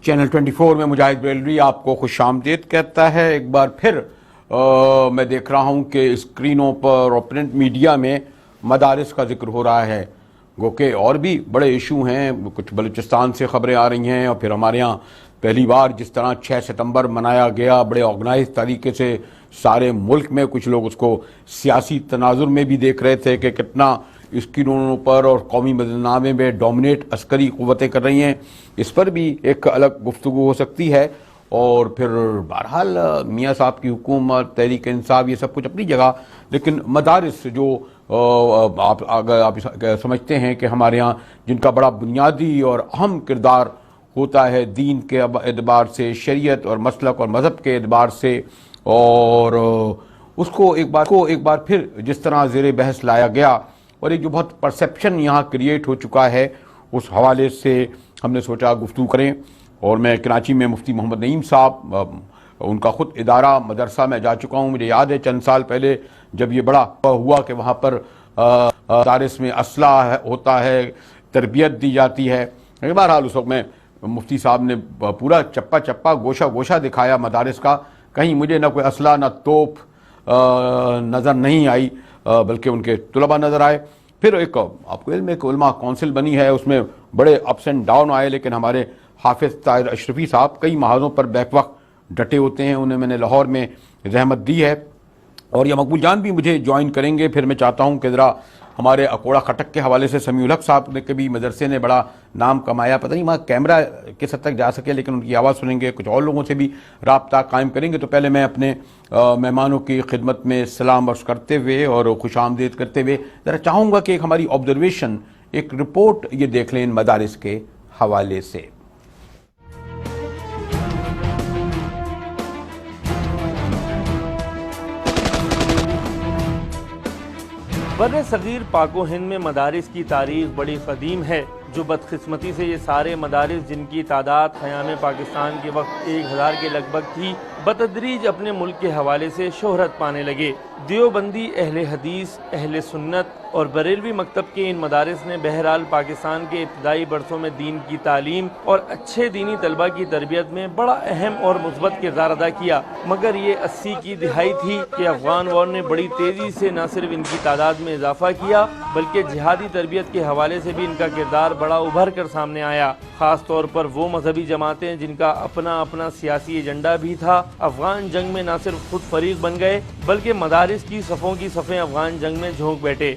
Channel 24 میں مجاہد بریلوی آپ کو خوش آمدید کہتا ہے۔ ایک بار پھر میں دیکھ رہا ہوں کہ اسکرینوں پر اور پرنٹ میڈیا میں مدارس کا ذکر ہو رہا ہے، گو کہ اور بھی بڑے ایشو ہیں۔ کچھ بلوچستان سے خبریں آ رہی ہیں، اور پھر ہمارے ہاں پہلی بار جس طرح 6 ستمبر منایا گیا بڑے آرگنائز طریقے سے سارے ملک میں، کچھ لوگ اس کو سیاسی تناظر میں بھی دیکھ رہے تھے کہ کتنا اسکرینوں پر اور قومی بدنامے میں ڈومینیٹ عسکری قوتیں کر رہی ہیں۔ اس پر بھی ایک الگ گفتگو ہو سکتی ہے۔ اور پھر بہرحال میاں صاحب کی حکومت، تحریک انصاف، یہ سب کچھ اپنی جگہ، لیکن مدارس جو اگر آپ سمجھتے ہیں کہ ہمارے ہاں جن کا بڑا بنیادی اور اہم کردار ہوتا ہے دین کے اعتبار سے، شریعت اور مسلک اور مذہب کے اعتبار سے، اور اس کو ایک بار پھر جس طرح زیر بحث لایا گیا، اور ایک جو بہت پرسیپشن یہاں کریٹ ہو چکا ہے، اس حوالے سے ہم نے سوچا گفتگو کریں۔ اور میں کراچی میں مفتی محمد نعیم صاحب، ان کا خود ادارہ مدرسہ میں جا چکا ہوں۔ مجھے یاد ہے چند سال پہلے جب یہ بڑا ہوا کہ وہاں پر مدارس میں اسلحہ ہوتا ہے، تربیت دی جاتی ہے۔ بہرحال اس وقت میں مفتی صاحب نے پورا چپا چپا گوشہ گوشہ دکھایا مدارس کا، کہیں مجھے نہ کوئی اسلحہ نہ توپ نظر نہیں آئی، بلکہ ان کے طلباء نظر آئے۔ پھر ایک آپ کو علم ہے کہ علماء کونسل بنی ہے، اس میں بڑے اپس اینڈ ڈاؤن آئے، لیکن ہمارے حافظ طاہر اشرفی صاحب کئی محاذوں پر بیک وقت ڈٹے ہوتے ہیں، انہیں میں نے لاہور میں زحمت دی ہے، اور یہ مقبول جان بھی مجھے جوائن کریں گے۔ پھر میں چاہتا ہوں کہ ذرا ہمارے اکوڑا خٹک کے حوالے سے سمیع الحق صاحب نے کبھی مدرسے نے بڑا نام کمایا، پتہ نہیں وہاں کیمرہ کس حد تک جا سکے، لیکن ان کی آواز سنیں گے، کچھ اور لوگوں سے بھی رابطہ قائم کریں گے۔ تو پہلے میں اپنے مہمانوں کی خدمت میں سلام عرض کرتے ہوئے اور خوش آمدید کرتے ہوئے ذرا چاہوں گا کہ ایک ہماری آبزرویشن، ایک رپورٹ یہ دیکھ لیں ان مدارس کے حوالے سے۔ بر صغیر پاک و ہند میں مدارس کی تاریخ بڑی قدیم ہے، جو بدقسمتی سے یہ سارے مدارس جن کی تعداد قیام پاکستان کے وقت 1000 کے لگ بھگ تھی، بتدریج اپنے ملک کے حوالے سے شہرت پانے لگے۔ دیوبندی، اہل حدیث، اہل سنت اور بریلوی مکتب کے ان مدارس نے بہرحال پاکستان کے ابتدائی برسوں میں دین کی تعلیم اور اچھے دینی طلبہ کی تربیت میں بڑا اہم اور مثبت کردار ادا کیا، مگر یہ 80 کی دہائی تھی کہ افغان وار نے بڑی تیزی سے نہ صرف ان کی تعداد میں اضافہ کیا، بلکہ جہادی تربیت کے حوالے سے بھی ان کا کردار بڑا ابھر کر سامنے آیا۔ خاص طور پر وہ مذہبی جماعتیں جن کا اپنا سیاسی ایجنڈا بھی تھا، افغان جنگ میں نہ صرف خود فریق بن گئے، بلکہ مدارس کی صفوں کی صفیں افغان جنگ میں جھونک بیٹھے۔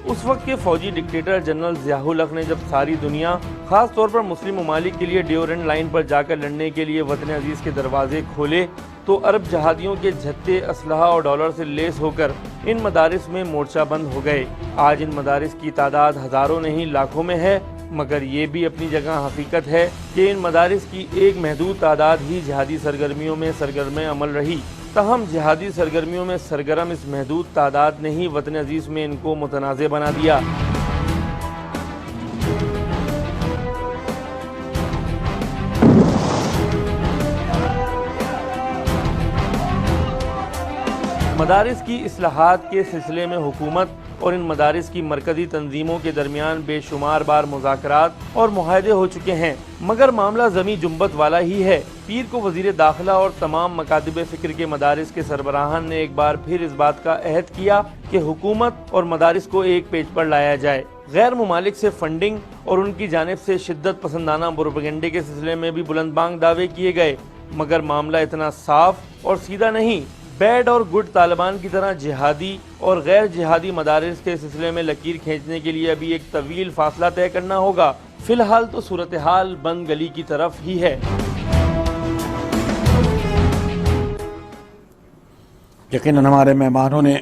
اس وقت کے فوجی ڈکٹیٹر جنرل ضیاء الحق نے جب ساری دنیا، خاص طور پر مسلم ممالک کے لیے ڈیورنڈ لائن پر جا کر لڑنے کے لیے وطن عزیز کے دروازے کھولے، تو عرب جہادیوں کے جھتے اسلحہ اور ڈالر سے لیس ہو کر ان مدارس میں مورچہ بند ہو گئے۔ آج ان مدارس کی تعداد ہزاروں نہیں لاکھوں میں ہے، مگر یہ بھی اپنی جگہ حقیقت ہے کہ ان مدارس کی ایک محدود تعداد ہی جہادی سرگرمیوں میں سرگرم عمل رہی۔ تاہم جہادی سرگرمیوں میں سرگرم اس محدود تعداد نے ہی وطن عزیز میں ان کو متنازع بنا دیا۔ مدارس کی اصلاحات کے سلسلے میں حکومت اور ان مدارس کی مرکزی تنظیموں کے درمیان بے شمار بار مذاکرات اور معاہدے ہو چکے ہیں، مگر معاملہ زمیں جنبت والا ہی ہے۔ پیر کو وزیر داخلہ اور تمام مکاتب فکر کے مدارس کے سربراہان نے ایک بار پھر اس بات کا عہد کیا کہ حکومت اور مدارس کو ایک پیج پر لایا جائے۔ غیر ممالک سے فنڈنگ اور ان کی جانب سے شدت پسندانہ پروپیگنڈے کے سلسلے میں بھی بلند بانگ دعوے کیے گئے، مگر معاملہ اتنا صاف اور سیدھا نہیں۔ بیڈ اور گڈ طالبان کی طرح جہادی اور غیر جہادی مدارس کے سلسلے میں لکیر کھینچنے کے لیے ابھی ایک طویل فاصلہ طے کرنا ہوگا۔ فی الحال تو صورتحال بند گلی کی طرف ہی ہے۔ یقیناً ہمارے مہمانوں نے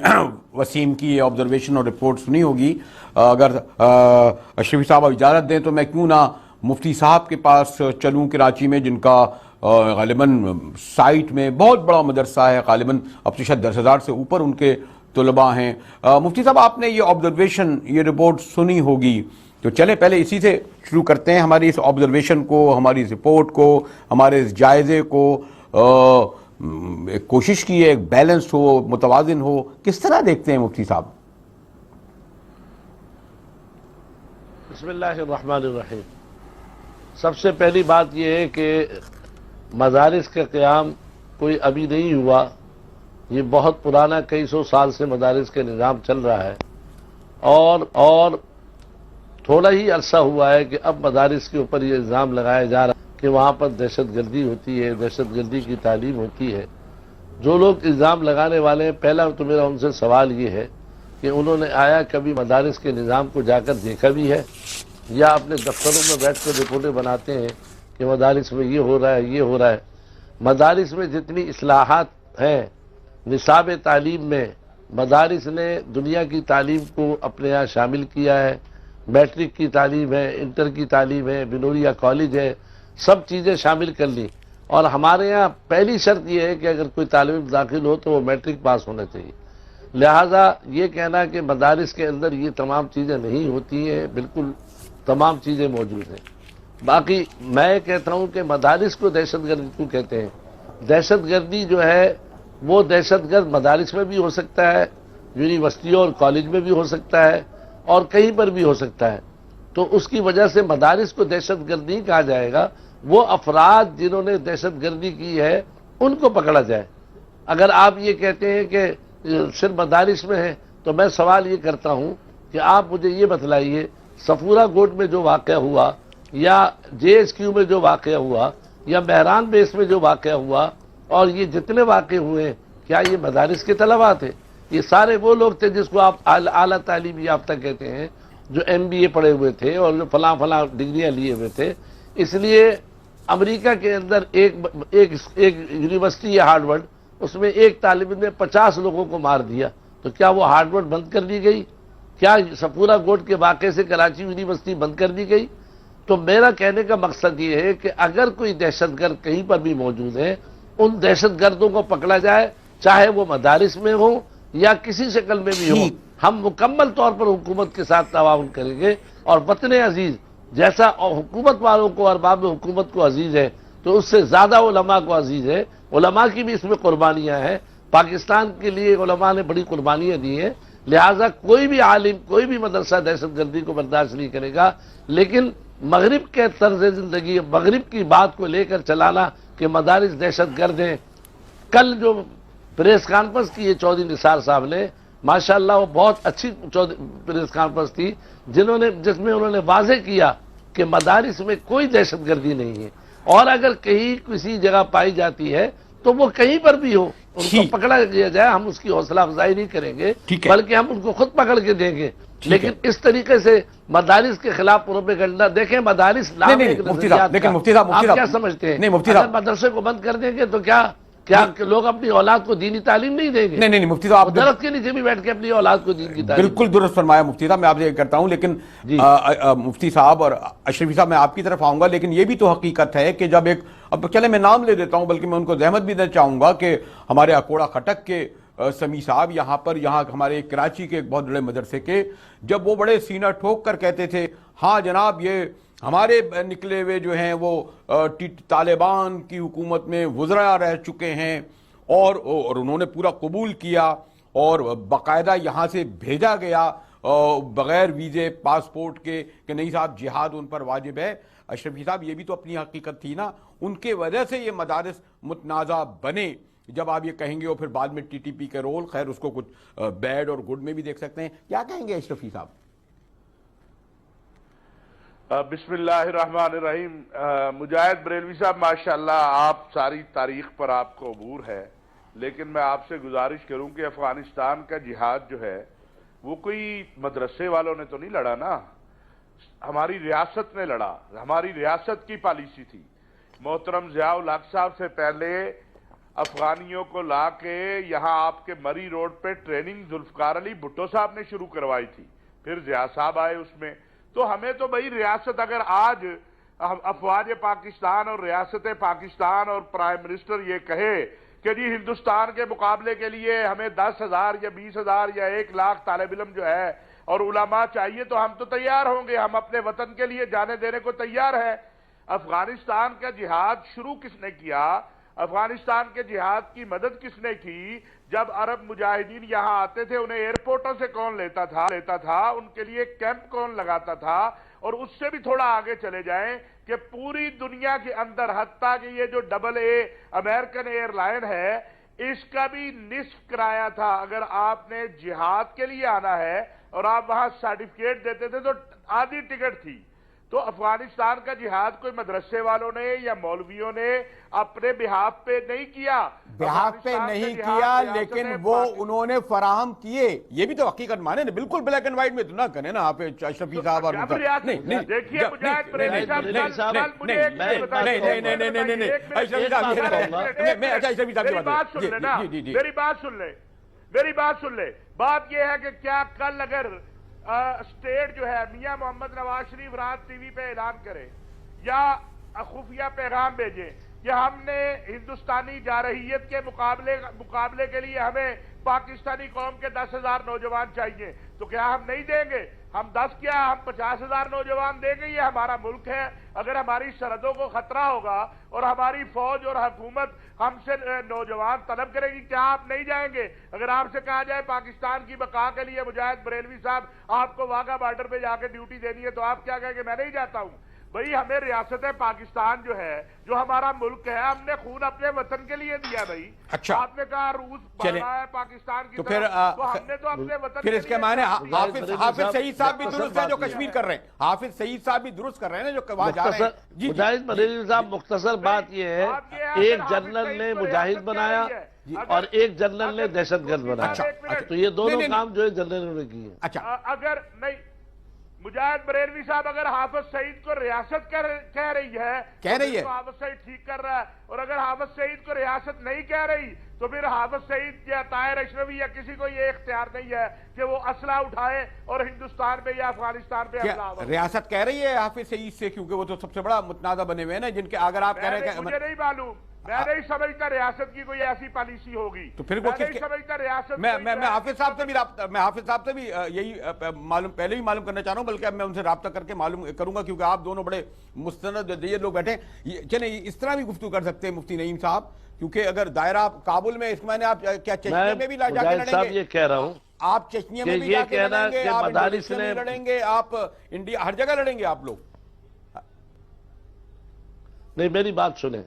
وسیم کی آبزرویشن اور رپورٹ سنی ہوگی۔ اگر اشرفی صاحب اجازت دیں تو میں کیوں نہ مفتی صاحب کے پاس چلوں کراچی میں، جن کا غالباً سائٹ میں بہت بڑا مدرسہ ہے، غالباً اب سے شاید 10,000 سے اوپر ان کے طلباء ہیں۔ مفتی صاحب، آپ نے یہ آبزرویشن، یہ رپورٹ سنی ہوگی، تو چلیں پہلے اسی سے شروع کرتے ہیں، ہماری اس آبزرویشن کو، ہماری اس رپورٹ کو، ہمارے اس جائزے کو۔ ایک کوشش کی ہے ایک بیلنس ہو، متوازن ہو، کس طرح دیکھتے ہیں مفتی صاحب؟ بسم اللہ الرحمن الرحیم. سب سے پہلی بات یہ ہے کہ مدارس کا قیام کوئی ابھی نہیں ہوا. یہ بہت پرانا کئی سو سال سے مدارس کا نظام چل رہا ہے اور تھوڑا ہی عرصہ ہوا ہے کہ اب مدارس کے اوپر یہ الزام لگایا جا رہا ہے کہ وہاں پر دہشت گردی ہوتی ہے, دہشت گردی کی تعلیم ہوتی ہے. جو لوگ الزام لگانے والے ہیں, پہلا تو میرا ان سے سوال یہ ہے کہ انہوں نے آیا کبھی مدارس کے نظام کو جا کر دیکھا بھی ہے, یا اپنے دفتروں میں بیٹھ کر رپورٹیں بناتے ہیں کہ مدارس میں یہ ہو رہا ہے, یہ ہو رہا ہے. مدارس میں جتنی اصلاحات ہیں نصاب تعلیم میں, مدارس نے دنیا کی تعلیم کو اپنے یہاں شامل کیا ہے. میٹرک کی تعلیم ہے, انٹر کی تعلیم ہے, بنوریا کالج ہے, سب چیزیں شامل کر لی. اور ہمارے یہاں پہلی شرط یہ ہے کہ اگر کوئی طالب علم داخل ہو تو وہ میٹرک پاس ہونا چاہیے. لہذا یہ کہنا کہ مدارس کے اندر یہ تمام چیزیں نہیں ہوتی ہیں, بالکل تمام چیزیں موجود ہیں. باقی میں کہتا ہوں کہ مدارس کو دہشت گردی کیوں کہتے ہیں. دہشت گردی جو ہے وہ دہشت گرد مدارس میں بھی ہو سکتا ہے, یونیورسٹیوں اور کالج میں بھی ہو سکتا ہے, اور کہیں پر بھی ہو سکتا ہے. تو اس کی وجہ سے مدارس کو دہشت گرد نہیں کہا جائے گا. وہ افراد جنہوں نے دہشت گردی کی ہے ان کو پکڑا جائے. اگر آپ یہ کہتے ہیں کہ صرف مدارس میں ہے تو میں سوال یہ کرتا ہوں کہ آپ مجھے یہ بتلائیے, صفورہ گوٹ میں جو واقعہ ہوا, یا جے ایس کیو میں جو واقعہ ہوا, یا مہران بیس میں جو واقعہ ہوا, اور یہ جتنے واقع ہوئے, کیا یہ مدارس کے طلباء تھے؟ یہ سارے وہ لوگ تھے جس کو آپ اعلیٰ تعلیم یافتہ کہتے ہیں, جو ایم بی اے پڑھے ہوئے تھے اور جو فلاں فلاں ڈگریاں لیے ہوئے تھے. اس لیے امریکہ کے اندر ایک یونیورسٹی ہے ہارورڈ, اس میں ایک طالب علم نے 50 لوگوں کو مار دیا. تو کیا وہ ہارورڈ بند کر دی گئی؟ کیا صفورہ گوٹ کے واقعے سے کراچی یونیورسٹی بند کر دی گئی؟ تو میرا کہنے کا مقصد یہ ہے کہ اگر کوئی دہشت گرد کہیں پر بھی موجود ہے, ان دہشت گردوں کو پکڑا جائے, چاہے وہ مدارس میں ہوں یا کسی شکل میں بھی ہو. ہم مکمل طور پر حکومت کے ساتھ تعاون کریں گے. اور وطن عزیز جیسا حکومت والوں کو, ارباب حکومت کو عزیز ہے, تو اس سے زیادہ علماء کو عزیز ہے. علماء کی بھی اس میں قربانیاں ہیں. پاکستان کے لیے علماء نے بڑی قربانیاں دی ہیں. لہذا کوئی بھی عالم, کوئی بھی مدرسہ دہشت گردی کو برداشت نہیں کرے گا. لیکن مغرب کے طرز زندگی, مغرب کی بات کو لے کر چلانا کہ مدارس دہشت گرد ہیں. کل جو پریس کانفرنس کی ہے چودھری نثار صاحب نے, ماشاءاللہ وہ بہت اچھی پریس کانفرنس تھی, جس میں انہوں نے واضح کیا کہ مدارس میں کوئی دہشت گردی نہیں ہے. اور اگر کہیں کسی جگہ پائی جاتی ہے تو وہ کہیں پر بھی ہو, ان کو پکڑا لیا جائے. ہم اس کی حوصلہ افزائی نہیں کریں گے, بلکہ ہم ان کو خود پکڑ کے دیں گے. لیکن اس طریقے سے مدارس کے خلاف پروپیگنڈا, دیکھیں مدارس نام ایک نظریات کا, آپ کیا سمجھتے ہیں اگر مدرسے کو بند کر دیں گے تو کیا لوگ اپنی اولاد کو دینی تعلیم نہیں دیں گے؟ نہیں مفتی صاحب, درخت کے نیچے بھی بیٹھ کے اپنی اولاد کو دین کی تعلیم. بالکل درست فرمایا مفتی صاحب, میں آپ سے یہ کرتا ہوں. لیکن مفتی صاحب اور اشرفی صاحب, میں آپ کی طرف آؤں گا. لیکن یہ بھی تو حقیقت ہے کہ جب ایک, اب چلے میں نام لے دیتا ہوں, بلکہ میں ان کو زحمت بھی دینا چاہوں گا کہ ہمارے اکوڑا خٹک کے سمیع صاحب یہاں ہمارے کراچی کے ایک بہت بڑے مدرسے کے, جب وہ بڑے سینہ ٹھوک کر کہتے تھے ہاں جناب یہ ہمارے نکلے ہوئے جو ہیں وہ طالبان کی حکومت میں وزراء رہ چکے ہیں, اور انہوں نے پورا قبول کیا اور باقاعدہ یہاں سے بھیجا گیا بغیر ویزے پاسپورٹ کے کہ نہیں صاحب جہاد ان پر واجب ہے. اشرفی صاحب یہ بھی تو اپنی حقیقت تھی نا, ان کے وجہ سے یہ مدارس متنازع بنے. جب آپ یہ کہیں گے اور پھر بعد میں ٹی ٹی پی کے رول, خیر اس کو کچھ بیڈ اور گڈ میں بھی دیکھ سکتے ہیں, کیا کہیں گے اشرفی صاحب؟ بسم اللہ الرحمن الرحیم. مجاہد بریلوی صاحب, ماشاءاللہ آپ ساری تاریخ پر آپ کو عبور ہے, لیکن میں آپ سے گزارش کروں کہ افغانستان کا جہاد جو ہے وہ کوئی مدرسے والوں نے تو نہیں لڑا نا, ہماری ریاست نے لڑا. ہماری ریاست کی پالیسی تھی. محترم ضیاء الحق صاحب سے پہلے افغانیوں کو لا کے یہاں آپ کے مری روڈ پہ ٹریننگ ذوالفقار علی بھٹو صاحب نے شروع کروائی تھی, پھر ضیاء صاحب آئے اس میں. تو ہمیں تو بھائی ریاست, اگر آج افواج پاکستان اور ریاست پاکستان اور پرائم منسٹر یہ کہے کہ جی ہندوستان کے مقابلے کے لیے ہمیں 10,000 یا 20,000 یا 1,00,000 طالب علم جو ہے اور علماء چاہیے, تو ہم تو تیار ہوں گے, ہم اپنے وطن کے لیے جانے دینے کو تیار ہیں. افغانستان کا جہاد شروع کس نے کیا؟ افغانستان کے جہاد کی مدد کس نے کی؟ جب عرب مجاہدین یہاں آتے تھے انہیں ایئرپورٹوں سے کون لیتا تھا, ان کے لیے کیمپ کون لگاتا تھا, اور اس سے بھی تھوڑا آگے چلے جائیں کہ پوری دنیا کے اندر حتیٰ کہ یہ جو AA امریکن ایئر لائن ہے اس کا بھی نصف کرایہ تھا. اگر آپ نے جہاد کے لیے آنا ہے اور آپ وہاں سرٹیفکیٹ دیتے تھے تو آدھی ٹکٹ تھی. تو افغانستان کا جہاد کوئی مدرسے والوں نے یا مولویوں نے اپنے بہاف پہ نہیں کیا. بہاف پہ نہیں کیا لیکن وہ انہوں نے فراہم کیے. یہ بھی تو حقیقت مانے نا, بالکل بلیک اینڈ وائٹ میں تو نہ کریں نا آپ اشرفی صاحب. اور دیکھیے مجاہد بریلوی صاحب میری بات سن لے. بات یہ ہے کہ کیا کل اگر اسٹیٹ جو ہے میاں محمد نواز شریف رات ٹی وی پہ اعلان کرے یا خفیہ پیغام بھیجے کہ ہم نے ہندوستانی جارحیت کے مقابلے کے لیے ہمیں پاکستانی قوم کے 10,000 نوجوان چاہیے, تو کیا ہم نہیں دیں گے؟ ہم 10 کیا ہم 50,000 نوجوان دیں گے. یہ ہمارا ملک ہے. اگر ہماری سرحدوں کو خطرہ ہوگا اور ہماری فوج اور حکومت ہم سے نوجوان طلب کرے گی, کیا آپ نہیں جائیں گے؟ اگر آپ سے کہا جائے پاکستان کی بقا کے لیے مجاہد بریلوی صاحب آپ کو واگا بارڈر پہ جا کے ڈیوٹی دینی ہے, تو آپ کیا کہیں گے میں نہیں جاتا ہوں؟ بھئی ہمیں ریاست پاکستان جو ہے, جو ہمارا ملک ہے, ہم نے خون اپنے وطن کے لیے دیا. بھئی اچھا آپ نے کہا روس بڑھ رہا ہے پاکستان کی تو طرف, تو ہم نے تو اپنے وطن پھر اس کے معنی حافظ سعید صاحب بھی درست ہے جو بات کشمیر کر رہے ہیں. حافظ سعید صاحب بھی درست کر رہے ہیں جو وہاں جا رہے ہیں. مجاہد بریلوی صاحب مختصر بات یہ ہے, ایک جنرل نے مجاہد بنایا اور ایک جنرل نے دہشت گرد بنایا, تو یہ دونوں کام جو ہے جنرلوں نے کیے. اچھا اگر نہیں مجاہد بریلوی صاحب اگر حافظ سعید کو ریاست کہہ رہی ہے تو حافظ سعید ٹھیک کر رہا ہے, اور اگر حافظ سعید کو ریاست نہیں کہہ رہی تو پھر حافظ سعید یا طاہر اشرفی یا کسی کو یہ اختیار نہیں ہے کہ وہ اسلحہ اٹھائے اور ہندوستان پہ یا افغانستان پہ حملہ آور. ریاست کہہ رہی ہے حافظ سعید سے, کیونکہ وہ تو سب سے بڑا متنازع بنے ہوئے ہیں نا, جن کے اگر آپ کہہ رہے ہیں مجھے نہیں معلوم, میں نہیں سمجھتا ریاست کی کوئی ایسی پالیسی ہوگی. تو پھر وہ نہیں سمجھتا ریاست. میں حافظ صاحب سے بھی یہی معلوم پہلے ہی معلوم کرنا چاہ رہا ہوں, بلکہ اب میں ان سے رابطہ کر کے معلوم کروں گا, کیونکہ آپ دونوں بڑے مستند لوگ بیٹھے. چلیں اس طرح بھی گفتگو کر سکتے ہیں مفتی نعیم صاحب, کیونکہ اگر دائرہ کابل میں اس میں آپ کیا چچنیا میں بھی جا کے لڑیں گے؟ یہ کہہ رہا ہوں آپ چچنیا میں بھی جا کے لڑیں گے, آپ انڈونیشیا میں لڑیں گے, آپ انڈیا ہر جگہ لڑیں گے آپ لوگ. نہیں میری بات سنیں,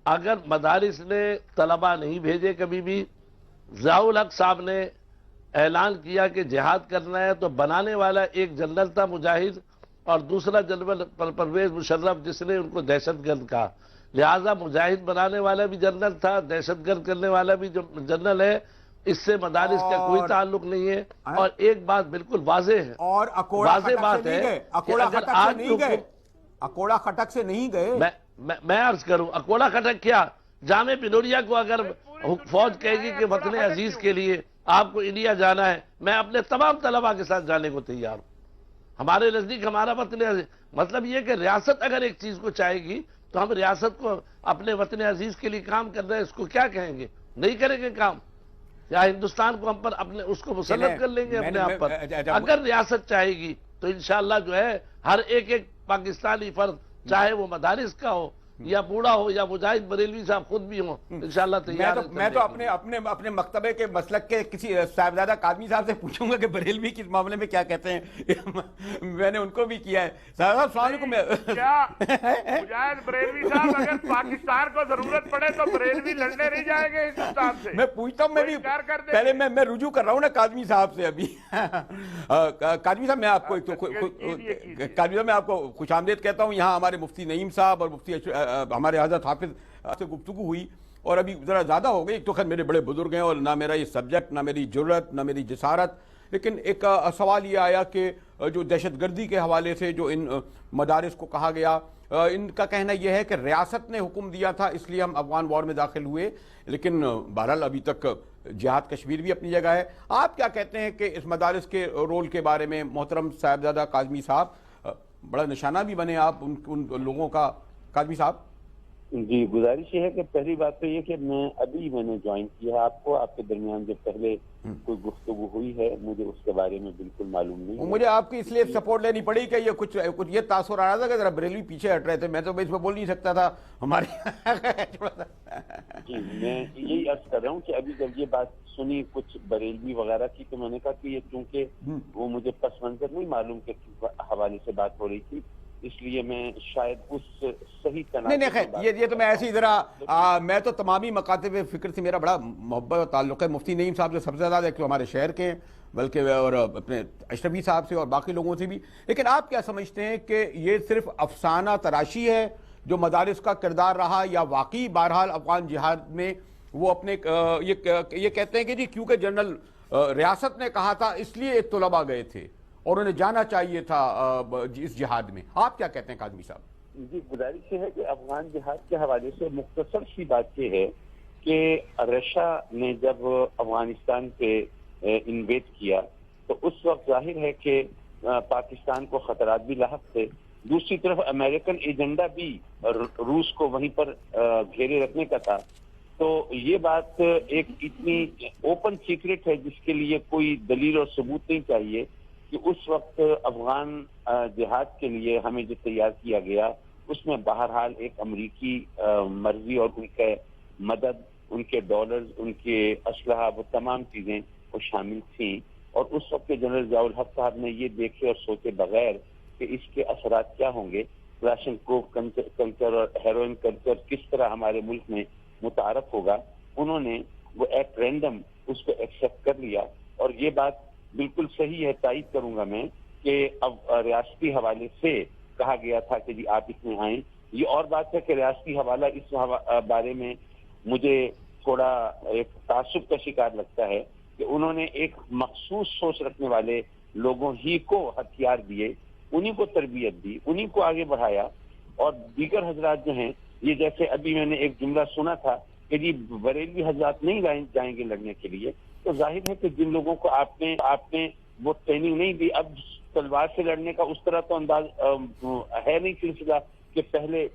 اگر مدارس نے طلبہ نہیں بھیجے کبھی بھی, ضیاء الحق صاحب نے اعلان کیا کہ جہاد کرنا ہے تو بنانے والا ایک جنرل تھا مجاہد اور دوسرا جنرل پرویز مشرف جس نے ان کو دہشت گرد کہا, لہذا مجاہد بنانے والا بھی جنرل تھا, دہشت گرد کرنے والا بھی جنرل ہے, اس سے مدارس کا کوئی تعلق نہیں ہے. اور ایک بات بالکل واضح ہے, اور واضح بات ہے کہ اگر آج اکوڑا خٹک سے نہیں گئے, میں عرض کروں اکوڑا خٹک کیا, جامع پنوریا کو اگر فوج کہے گی کہ وطن عزیز کے لیے آپ کو انڈیا جانا ہے, میں اپنے تمام طلباء کے ساتھ جانے کو تیار ہوں. ہمارے نزدیک ہمارا وطن عزیز, مطلب یہ کہ ریاست اگر ایک چیز کو چاہے گی تو ہم ریاست کو اپنے وطن عزیز کے لیے کام کر رہے ہیں, اس کو کیا کہیں گے؟ نہیں کریں گے کام, یا ہندوستان کو ہم پر اپنے اس کو مسلط کر لیں گے اپنے آپ پر. اگر ریاست چاہے گی تو انشاءاللہ جو ہے ہر ایک پاکستانی فرد, چاہے وہ مدارس کا ہو یا بوڑھا ہو یا مجاہد بریلوی صاحب خود بھی ہوں, انشاءاللہ تیار. میں تو اپنے مکتبے کے مسلک کے کسی صاحبزادہ قادمی صاحب سے پوچھوں گا کہ بریلوی کس معاملے میں کیا کہتے ہیں. میں نے ان کو بھی کیا ہے. صاحب السلام علیکم. کیا مجاہد بریلوی صاحب اگر پاکستان کو ضرورت پڑے تو بریلوی لڑنے نہیں جائیں گے ہندوستان سے؟ میں پوچھتا ہوں, میں بھی پہلے میں رجوع کر رہا ہوں نا قادمی صاحب سے ابھی. قادمی صاحب میں آپ کو خوش آمدید کہتا ہوں. یہاں ہمارے مفتی نعیم صاحب اور مفتی ہمارے حضرت حافظ سے گفتگو ہوئی اور ابھی ذرا زیادہ ہو گئی. ایک تو خیر میرے بڑے بزرگ ہیں اور نہ میرا یہ سبجیکٹ, نہ میری جرت, نہ میری جسارت, لیکن ایک سوال یہ آیا کہ جو دہشت گردی کے حوالے سے جو ان مدارس کو کہا گیا, ان کا کہنا یہ ہے کہ ریاست نے حکم دیا تھا اس لیے ہم افغان وار میں داخل ہوئے, لیکن بہرحال ابھی تک جہاد کشمیر بھی اپنی جگہ ہے. آپ کیا کہتے ہیں کہ اس مدارس کے رول کے بارے میں محترم صاحبزادہ قادمی صاحب؟ بڑا نشانہ بھی بنے آپ ان لوگوں کا قادمی صاحب. جی گزارش یہ ہے کہ پہلی بات تو یہ کہ میں نے جوائن کیا ہے آپ کو، آپ کے درمیان جو پہلے کوئی گفتگو ہوئی ہے مجھے اس کے بارے میں بالکل معلوم نہیں ہے۔ مجھے آپ کی اس لیے سپورٹ لینی پڑی کہ یہ کچھ یہ تاثر آ رہا تھا کہ ذرا بریلوی پیچھے ہٹ رہے تھے، میں تو اس پہ بول نہیں سکتا تھا ہماری جی میں یہی عرض کر رہا ہوں کہ ابھی جب یہ بات سنی کچھ بریلوی وغیرہ کی تو میں نے کہا کہ یہ چونکہ وہ مجھے پس منظر نہیں معلوم کہ کس حوالے سے بات ہو رہی تھی، اس لیے میں شاید اس صحیح نہیں خیر یہ تو میں ایسی ذرا میں تو تمامی مکاتب فکر سے میرا بڑا محبت اور تعلق ہے، مفتی نعیم صاحب سے سب سے زیادہ ایک تو ہمارے شہر کے ہیں بلکہ اور اپنے اشرفی صاحب سے اور باقی لوگوں سے بھی، لیکن آپ کیا سمجھتے ہیں کہ یہ صرف افسانہ تراشی ہے جو مدارس کا کردار رہا، یا واقعی بہرحال افغان جہاد میں وہ اپنے یہ کہتے ہیں کہ جی کیونکہ جنرل ریاست نے کہا تھا اس لیے طلباء گئے تھے اور انہیں جانا چاہیے تھا اس جہاد میں، آپ کیا کہتے ہیں کاظمی صاحب؟ جی گزارش یہ ہے کہ افغان جہاد کے حوالے سے مختصر سی بات یہ ہے کہ رشیا نے جب افغانستان پہ انویٹ کیا تو اس وقت ظاہر ہے کہ پاکستان کو خطرات بھی لاحق تھے، دوسری طرف امریکن ایجنڈا بھی روس کو وہیں پر گھیرے رکھنے کا تھا، تو یہ بات ایک اتنی اوپن سیکرٹ ہے جس کے لیے کوئی دلیل اور ثبوت نہیں چاہیے کہ اس وقت افغان جہاد کے لیے ہمیں جو تیار کیا گیا اس میں بہرحال ایک امریکی مرضی اور ان کے مدد، ان کے ڈالرز، ان کے اسلحہ، وہ تمام چیزیں وہ شامل تھیں، اور اس وقت کے جنرل ضیاء الحق صاحب نے یہ دیکھے اور سوچے بغیر کہ اس کے اثرات کیا ہوں گے، راشن کوف کلچر اور ہیروئن کلچر کس طرح ہمارے ملک میں متعارف ہوگا، انہوں نے وہ ایٹ رینڈم اس کو ایکسیپٹ کر لیا، اور یہ بات بالکل صحیح ہے، تائید کروں گا میں کہ اب ریاستی حوالے سے کہا گیا تھا کہ جی آپ اس میں آئیں۔ یہ اور بات ہے کہ ریاستی حوالہ اس بارے میں مجھے تھوڑا ایک تعصب کا شکار لگتا ہے کہ انہوں نے ایک مخصوص سوچ رکھنے والے لوگوں ہی کو ہتھیار دیے، انہی کو تربیت دی، انہی کو آگے بڑھایا، اور دیگر حضرات جو ہیں یہ جیسے ابھی میں نے ایک جملہ سنا تھا کہ جی بریلوی حضرات نہیں جائیں گے لڑنے کے لیے، تو ظاہر ہے کہ جن لوگوں کو آپ نے وہ ٹریننگ نہیں دی، اب تلوار سے لڑنے کا اس طرح تو انداز ہے نہیں سلسلہ کہ پہلے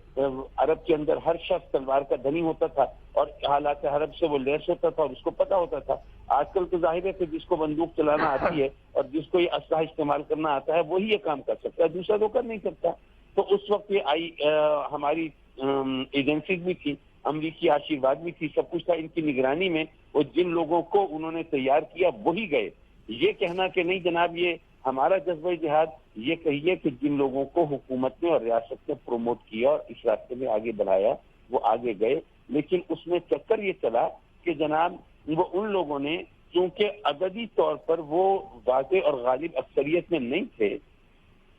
عرب کے اندر ہر شخص تلوار کا دھنی ہوتا تھا اور حالات حرب سے وہ لیس ہوتا تھا اور اس کو پتا ہوتا تھا۔ آج کل تو ظاہر ہے کہ جس کو بندوق چلانا آتی ہے اور جس کو یہ اسلحہ استعمال کرنا آتا ہے وہی یہ کام کر سکتا ہے، دوسرا تو کر نہیں سکتا۔ تو اس وقت یہ ہماری ایجنسیز بھی تھی، امریکی آشیرواد بھی تھی، سب کچھ تھا، ان کی نگرانی میں وہ جن لوگوں کو انہوں نے تیار کیا وہی گئے۔ یہ کہنا کہ نہیں جناب یہ ہمارا جذبہ جہاد، یہ کہیے کہ جن لوگوں کو حکومت نے اور ریاست نے پروموٹ کیا اور اس راستے میں آگے بڑھایا وہ آگے گئے، لیکن اس میں چکر یہ چلا کہ جناب وہ ان لوگوں نے چونکہ عددی طور پر وہ واضح اور غالب اکثریت میں نہیں تھے،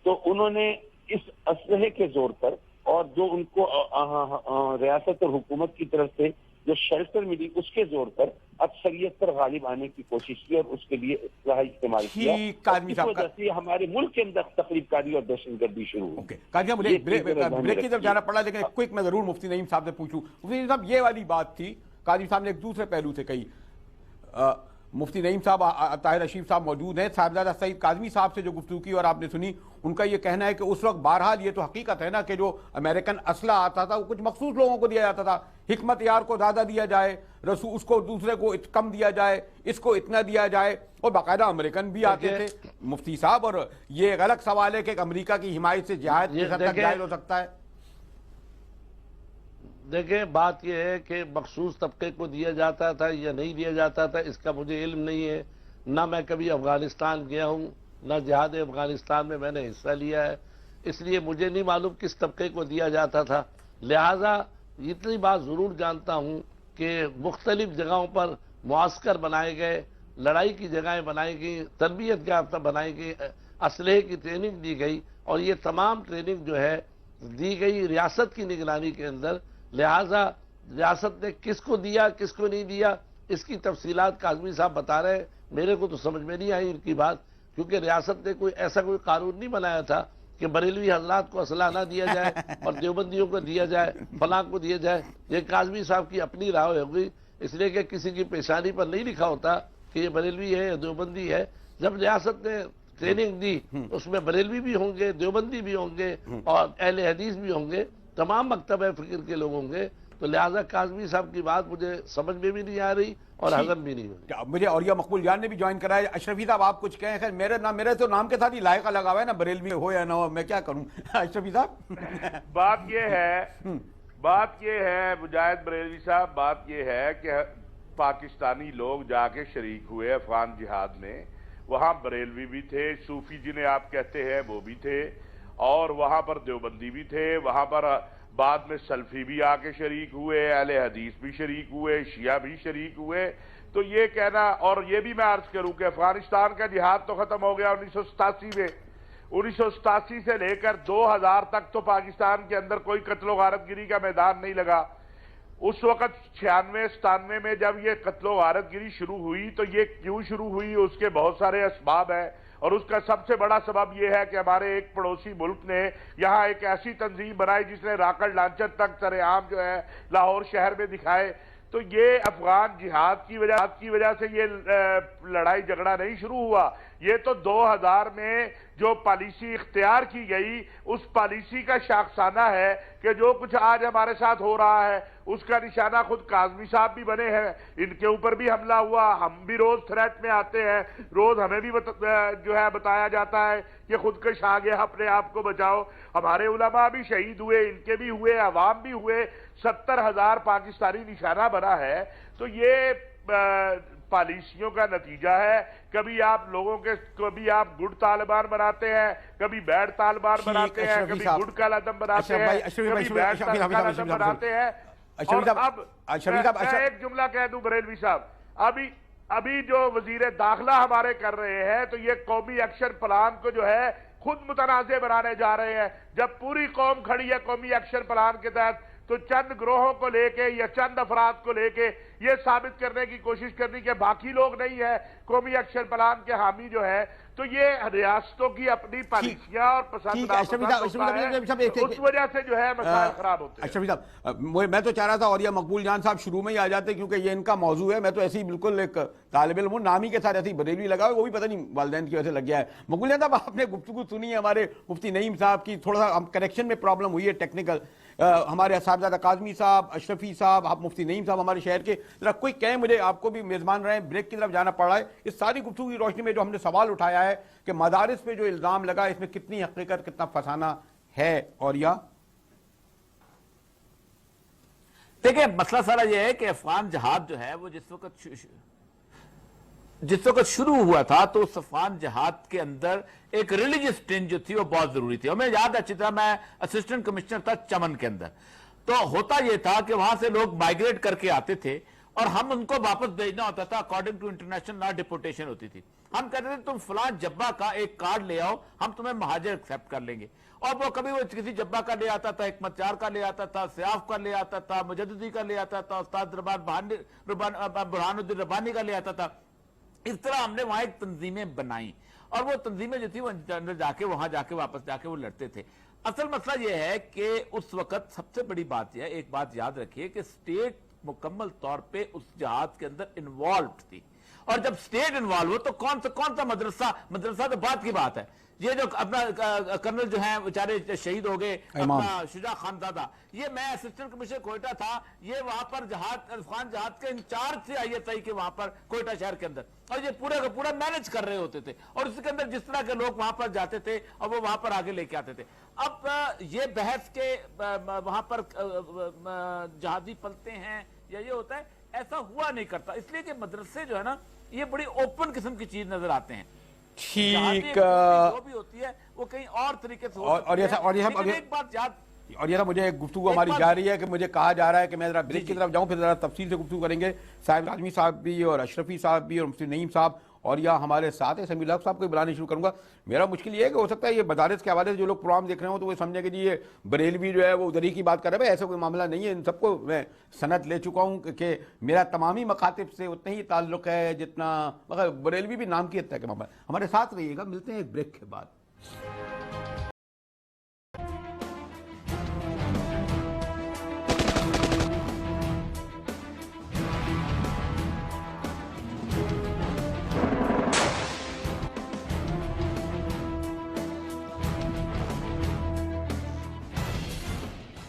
تو انہوں نے اس اسلحے کے زور پر اور جو ان کو ریاست اور حکومت کی طرف سے جو شیلٹر ملی اس کے زور پر اکثریت پر غالب آنے کی کوشش کی اور اس کے لیے اسلحہ استعمال کیا، اس وجہ سے ہمارے ملک کے اندر تخریب کاری اور دہشت گردی شروع ہوئی۔ قاضی مجھے بریک کی طرف جانا پڑا، لیکن کوئک میں ضرور مفتی نعیم صاحب سے پوچھوں۔ مفتی نعیم صاحب یہ والی بات تھی، قاضی صاحب نے ایک دوسرے پہلو سے کہی، مفتی نعیم صاحب طاہر اشیف صاحب موجود ہیں، صاحبزادہ سعید کاظمی صاحب سے جو گفتگو کی اور آپ نے سنی، ان کا یہ کہنا ہے کہ اس وقت بہرحال یہ تو حقیقت ہے نا کہ جو امریکن اسلحہ آتا تھا وہ کچھ مخصوص لوگوں کو دیا جاتا تھا، حکمت یار کو زیادہ دیا جائے، اس کو دوسرے کو کم دیا جائے، اس کو اتنا دیا جائے، اور باقاعدہ امریکن بھی آتے تھے مفتی صاحب۔ اور یہ ایک الگ سوال ہے کہ امریکہ کی حمایت سے جہاد کس حد تک جائز ہو سکتا ہے؟ دیکھیں بات یہ ہے کہ مخصوص طبقے کو دیا جاتا تھا یا نہیں دیا جاتا تھا اس کا مجھے علم نہیں ہے، نہ میں کبھی افغانستان گیا ہوں، نہ جہاد افغانستان میں میں نے حصہ لیا ہے، اس لیے مجھے نہیں معلوم کس طبقے کو دیا جاتا تھا۔ لہذا اتنی بات ضرور جانتا ہوں کہ مختلف جگہوں پر معسکر بنائے گئے، لڑائی کی جگہیں بنائی گئی، تربیت یافتہ بنائی گئی، اسلحے کی ٹریننگ دی گئی، اور یہ تمام ٹریننگ جو ہے دی گئی ریاست کی نگرانی کے اندر۔ لہذا ریاست نے کس کو دیا کس کو نہیں دیا اس کی تفصیلات کاظمی صاحب بتا رہے ہیں، میرے کو تو سمجھ میں نہیں آئی ان کی بات، کیونکہ ریاست نے کوئی ایسا کوئی قانون نہیں بنایا تھا کہ بریلوی حضرات کو اسلحہ نہ دیا جائے اور دیوبندیوں کو دیا جائے، فلاں کو دیا جائے۔ یہ کاظمی صاحب کی اپنی رائے ہوگی، اس لیے کہ کسی کی پیشانی پر نہیں لکھا ہوتا کہ یہ بریلوی ہے یا دیوبندی ہے۔ جب ریاست نے ٹریننگ دی اس میں بریلوی بھی ہوں گے، دیوبندی بھی ہوں گے اور اہل حدیث بھی ہوں گے، تمام مکتب فکر کے لوگ ہوں گے. تو لہٰذا کاظمی صاحب کی بات مجھے سمجھ میں بھی نہیں آ رہی اور ہضم بھی نہیں ہو رہی. مجھے اور یہ مقبول جان نے بھی جوائن کرا ہے. اشرفی صاحب آپ کچھ کہیں؟ خیر میرے تو نام کے ساتھ ہی لائقہ لگا ہوا ہے نا، بریلوی ہو یا نہ ہو، میں کیا کروں. اشرفی صاحب بات یہ ہے مجاہد بریلوی صاحب، بات یہ ہے کہ پاکستانی لوگ جا کے شریک ہوئے افغان جہاد میں. وہاں بریلوی بھی تھے، صوفی جنہیں آپ کہتے ہیں وہ بھی تھے، اور وہاں پر دیوبندی بھی تھے، وہاں پر بعد میں سلفی بھی آ کے شریک ہوئے، اہل حدیث بھی شریک ہوئے، شیعہ بھی شریک ہوئے. تو یہ کہنا، اور یہ بھی میں عرض کروں کہ افغانستان کا جہاد تو ختم ہو گیا 1987 میں. 1987 سے لے کر 2000 تک تو پاکستان کے اندر کوئی قتل و غارت گری کا میدان نہیں لگا. اس وقت 96-97 میں جب یہ قتل و غارت گری شروع ہوئی تو یہ کیوں شروع ہوئی، اس کے بہت سارے اسباب ہیں، اور اس کا سب سے بڑا سبب یہ ہے کہ ہمارے ایک پڑوسی ملک نے یہاں ایک ایسی تنظیم بنائی جس نے راکٹ لانچر تک سرعام جو ہے لاہور شہر میں دکھائے. تو یہ افغان جہاد کی وجہ سے یہ لڑائی جھگڑا نہیں شروع ہوا. یہ تو 2000 میں جو پالیسی اختیار کی گئی اس پالیسی کا شاخسانہ ہے کہ جو کچھ آج ہمارے ساتھ ہو رہا ہے اس کا نشانہ خود کاظمی صاحب بھی بنے ہیں. ان کے اوپر بھی حملہ ہوا، ہم بھی روز تھریٹ میں آتے ہیں، روز ہمیں بھی جو ہے بتایا جاتا ہے کہ خودکش آ گیا، اپنے آپ کو بچاؤ. ہمارے علماء بھی شہید ہوئے، ان کے بھی ہوئے، عوام بھی ہوئے، 70,000 پاکستانی نشانہ بنا ہے. تو یہ پالیسیوں کا نتیجہ ہے. کبھی آپ لوگوں کے، کبھی آپ گڈ طالبان بناتے ہیں، کبھی بیڈ طالبان بناتے ہیں، کبھی گڈ کا لدم بناتے ہیں، کبھی بیڈ کا لدم بناتے ہیں. اور اب میں ایک جملہ کہہ دوں بریلوی صاحب، ابھی جو وزیر داخلہ ہمارے کر رہے ہیں تو یہ قومی ایکشن پلان کو جو ہے خود متنازع بنانے جا رہے ہیں. جب پوری قوم کھڑی ہے قومی ایکشن پلان کے تحت تو چند گروہوں کو لے کے یا چند افراد کو لے کے یہ ثابت کرنے کی کوشش کرنی کہ باقی لوگ نہیں ہیں قومی ایکشن پلان کے حامی جو ہے، تو یہ ریاستوں کی اپنی پالیسیاں اور پسند اس وجہ سے جو ہے مسائل خراب ہوتے ہیں. اشرفی صاحب میں تو چاہ رہا تھا، اور یہ مقبول جان صاحب شروع میں ہی آ جاتے کیونکہ یہ ان کا موضوع ہے. میں تو ایسے ہی بالکل ایک طالب علم ہوں، نامی کے ساتھ ایسے ہی بریلوی لگا ہوا، وہ بھی پتہ نہیں والدین کی وجہ سے لگ گیا ہے. مقبول جان صاحب آپ نے گفتگو سنی ہے ہمارے مفتی نعیم صاحب کی، تھوڑا سا کنیکشن میں پرابلم ہوئی ہے ٹیکنیکل. ہمارے صاحبزادہ کاظمی صاحب، اشرفی صاحب، آپ مفتی نعیم صاحب ہمارے شہر کے، ذرا کوئی کہیں مجھے، آپ کو بھی میزبان رہے ہیں، بریک کی طرف جانا پڑ رہا ہے. اس ساری گفتگو کی روشنی میں جو ہم نے سوال اٹھایا ہے کہ مدارس پہ جو الزام لگا اس میں کتنی حقیقت، کتنا فسانہ ہے. اور یا دیکھیں مسئلہ سارا یہ ہے کہ افغان جہاد جو ہے وہ جس وقت شروع ہوا تھا تو اس افغان جہاد کے اندر ایک ریلیجس ٹرین جو تھی وہ بہت ضروری تھی. اور میں یاد ہے اچھی طرح، میں اسسٹنٹ کمشنر تھا چمن کے اندر، تو ہوتا یہ تھا کہ وہاں سے لوگ مائگریٹ کر کے آتے تھے اور ہم ان کو واپس بھیجنا ہوتا تھا according to international law, deportation ہوتی تھی. ہم کہتے تھے تم فلاں جبہ کا ایک کارڈ لے آؤ، ہم تمہیں مہاجر ایکسیپٹ کر لیں گے. اور وہ کبھی وہ کسی جبہ کا لے آتا تھا، حکمت چار کا لے آتا تھا، سیاف کا لے آتا تھا، مجددی کا لے آتا تھا، استاد برہان الدین ربانی کا لے آتا تھا. اس طرح ہم نے وہاں ایک تنظیمیں بنائیں اور وہ تنظیمیں جو تھی وہ اندر جا کے وہاں جا کے واپس جا کے وہ لڑتے تھے. اصل مسئلہ یہ ہے کہ اس وقت سب سے بڑی بات یہ ہے، ایک بات یاد رکھیے کہ اسٹیٹ مکمل طور پہ اس جہاد کے اندر انوالوڈ تھی. اور جب اسٹیٹ انوالو ہو تو کون سا مدرسہ تو بات کی بات ہے. یہ جو اپنا کرنل جو ہیں بیچارے شہید ہو گئے، اپنا شجاع خان زادہ، یہ میں اسسٹنٹ کمشنر کوئٹہ تھا، یہ وہاں پر افغان جہاد کے انچارج تھے ISI کے وہاں پر کوئٹہ شہر کے اندر، اور یہ پورا کا پورا مینج کر رہے ہوتے تھے. اور اس کے اندر جس طرح کے لوگ وہاں پر جاتے تھے اور وہ وہاں پر آگے لے کے آتے تھے. اب یہ بحث کے وہاں پر جہادی پلتے ہیں یا یہ ہوتا ہے، ایسا ہوا نہیں کرتا. اس لیے کہ مدرسے جو ہے نا یہ بڑی اوپن قسم کی چیز نظر آتے ہیں. ٹھیک، جو بھی ہوتی ہے وہ کہیں اور طریقے سے اور ایک بات یاد، اور یہ مجھے ایک گفتگو ہماری جا رہی ہے کہ مجھے کہا جا رہا ہے کہ میں ذرا بریک کی طرف جاؤں، پھر ذرا تفصیل سے گفتگو کریں گے. صاحب کاظمی صاحب بھی اور اشرفی صاحب بھی اور مفتی نعیم صاحب، اور یا ہمارے ساتھ ہیں سمیع الحق صاحب کو بلانے شروع کروں گا. میرا مشکل یہ ہے کہ ہو سکتا ہے یہ مدارس کے حوالے سے جو لوگ پروگرام دیکھ رہے ہوں تو وہ سمجھیں کہ جی یہ بریلوی جو ہے وہ ادھر ہی کی بات کر رہے ہیں. ایسا کوئی معاملہ نہیں ہے. ان سب کو میں سند لے چکا ہوں کہ میرا تمامی مخاطب سے اتنا ہی تعلق ہے جتنا، مگر بریلوی بھی نام کی حد تک ہے معاملہ. ہمارے ساتھ رہیے گا، ملتے ہیں ایک بریک کے بعد.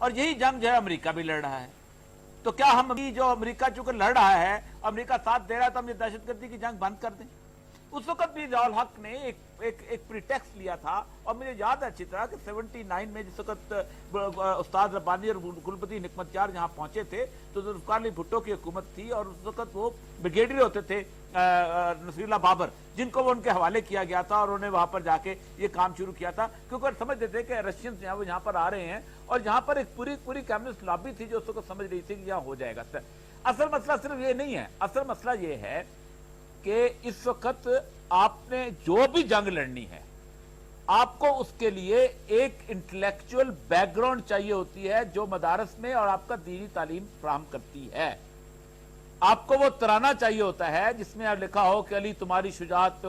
اور یہی جنگ جو ہے امریکہ بھی لڑ رہا ہے. تو کیا ہم جو امریکہ چونکہ لڑ رہا ہے، امریکہ ساتھ دے رہا ہے، تو ہم یہ دہشت گردی کی جنگ بند کر دیں؟ اس وقت بھی ضیاء الحق نے ایک پریٹیکسٹ لیا تھا، اور مجھے یاد ہے اچھی طرح کہ 79 میں جس وقت استاد ربانی اور کلپتی نکمت یار یہاں پہنچے تھے تو ذوالفقار علی بھٹو کی حکومت تھی، اور اس وقت وہ بریگیڈیئر ہوتے تھے نصیر اللہ بابر، جن کو وہ ان کے حوالے کیا گیا تھا، اور انہوں نے وہاں پر جا کے یہ کام شروع کیا تھا، کیونکہ سمجھتے تھے کہ رشینز وہ یہاں پر آ رہے ہیں، اور یہاں پر ایک پوری کمیونسٹ لابی تھی جو اس وقت سمجھ رہی تھی کہ یہاں ہو جائے گا. اصل مسئلہ صرف یہ نہیں ہے، اصل مسئلہ یہ ہے کہ اس وقت آپ نے جو بھی جنگ لڑنی ہے، آپ کو اس کے لیے ایک انٹلیکچوئل بیک گراؤنڈ چاہیے ہوتی ہے جو مدارس میں اور آپ کا دینی تعلیم فراہم کرتی ہے. آپ کو وہ ترانہ چاہیے ہوتا ہے جس میں لکھا ہو کہ علی تمہاری شجاعت پہ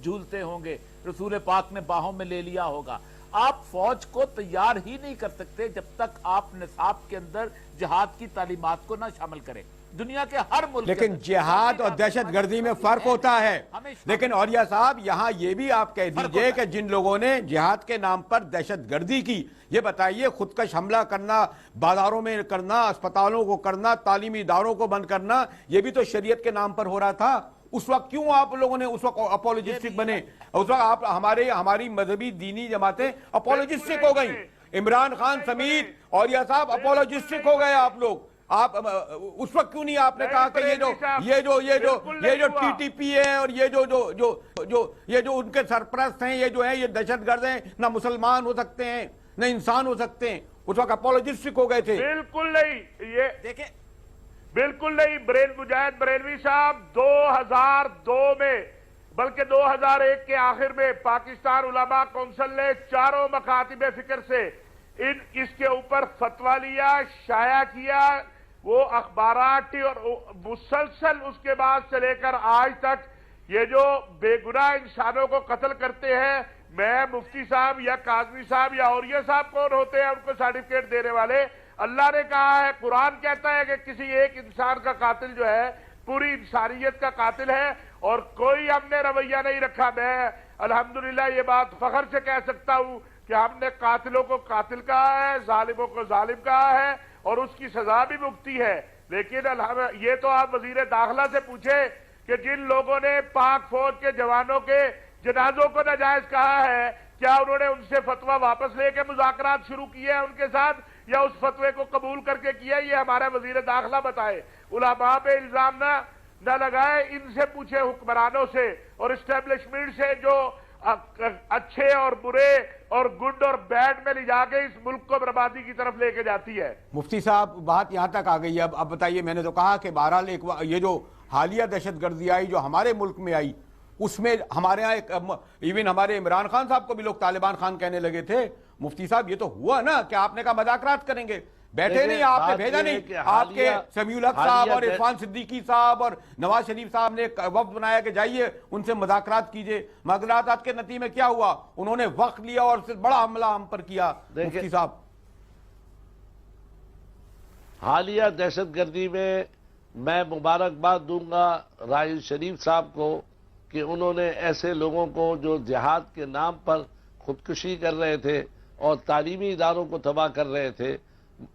جھولتے ہوں گے، رسول پاک نے باہوں میں لے لیا ہوگا. آپ فوج کو تیار ہی نہیں کر سکتے جب تک آپ نصاب کے اندر جہاد کی تعلیمات کو نہ شامل کریں. دنیا کے ہر ملک، لیکن جہاد اور دہشت گردی میں فرق ہوتا ہے. لیکن اولیاء صاحب یہاں یہ بھی آپ کہہ دیجئے کہ جن لوگوں نے جہاد کے نام پر دہشت گردی کی، یہ بتائیے خودکش حملہ کرنا، بازاروں میں کرنا، اسپتالوں کو کرنا، تعلیمی اداروں کو بند کرنا، یہ بھی تو شریعت کے نام پر ہو رہا تھا. اس وقت کیوں آپ لوگوں نے اس وقت اپولوجسٹک بنے؟ اس وقت آپ ہماری مذہبی دینی جماعتیں اپولوجسٹک ہو گئیں. عمران خان سمیت اولیاء صاحب اپولوجسٹک ہو گئے. آپ لوگ آپ اس وقت کیوں نہیں آپ نے کہا کہ یہ جو ٹی ٹی پی ہے اور یہ جو ان کے سرپرست ہیں، یہ جو ہیں یہ دہشت گرد ہیں، نہ مسلمان ہو سکتے ہیں نہ انسان ہو سکتے ہیں. اس وقت اپولوجسٹک ہو گئے تھے. بالکل نہیں، یہ دیکھیں بالکل نہیں. مجاہد بریلوی صاحب 2002 میں بلکہ 2001 کے آخر میں پاکستان علماء کونسل نے چاروں مکاتب فکر سے اس کے اوپر فتویٰ لیا، شائع کیا. وہ اخبارات اور مسلسل اس کے بعد سے لے کر آج تک یہ جو بے گناہ انسانوں کو قتل کرتے ہیں، میں مفتی صاحب یا قاضی صاحب یا اولیاء صاحب کون ہوتے ہیں ان کو سرٹیفکیٹ دینے والے؟ اللہ نے کہا ہے، قرآن کہتا ہے کہ کسی ایک انسان کا قاتل جو ہے پوری انسانیت کا قاتل ہے، اور کوئی ہم نے رویہ نہیں رکھا. میں الحمدللہ یہ بات فخر سے کہہ سکتا ہوں کہ ہم نے قاتلوں کو قاتل کہا ہے، ظالموں کو ظالم کہا ہے، اور اس کی سزا بھی مکتی ہے. لیکن یہ تو آپ وزیر داخلہ سے پوچھیں کہ جن لوگوں نے پاک فوج کے جوانوں کے جنازوں کو ناجائز کہا ہے، کیا انہوں نے ان سے فتویٰ واپس لے کے مذاکرات شروع کیے ہیں ان کے ساتھ، یا اس فتوے کو قبول کر کے کیا؟ یہ ہمارا وزیر داخلہ بتائے. علماء پہ الزام نہ لگائے، ان سے پوچھے حکمرانوں سے اور اسٹیبلشمنٹ سے جو اچھے اور برے اور گڈ اور بیڈ میں لے جا کے اس ملک کو بربادی کی طرف لے کے جاتی ہے. مفتی صاحب بات یہاں تک آ گئی ہے. اب بتائیے، میں نے تو کہا کہ بہرحال یہ جو حالیہ دہشت گردی آئی جو ہمارے ملک میں آئی، اس میں ہمارے ہاں ایون ہمارے عمران خان صاحب کو بھی لوگ طالبان خان کہنے لگے تھے. مفتی صاحب یہ تو ہوا نا کہ آپ نے کہا مذاکرات کریں گے، بیٹھے نہیں، آپ نے بھیجا نہیں. آپ کے سمیع الحق صاحب اور عرفان صدیقی صاحب اور نواز شریف صاحب نے ایک وفد بنایا کہ جائیے ان سے مذاکرات کیجئے. مذاکرات کے نتیجے میں کیا ہوا؟ انہوں نے وقت لیا اور بڑا حملہ ہم پر کیا. مفتی صاحب حالیہ دہشت گردی میں مبارکباد دوں گا راحیل شریف صاحب کو کہ انہوں نے ایسے لوگوں کو جو جہاد کے نام پر خودکشی کر رہے تھے اور تعلیمی اداروں کو تباہ کر رہے تھے،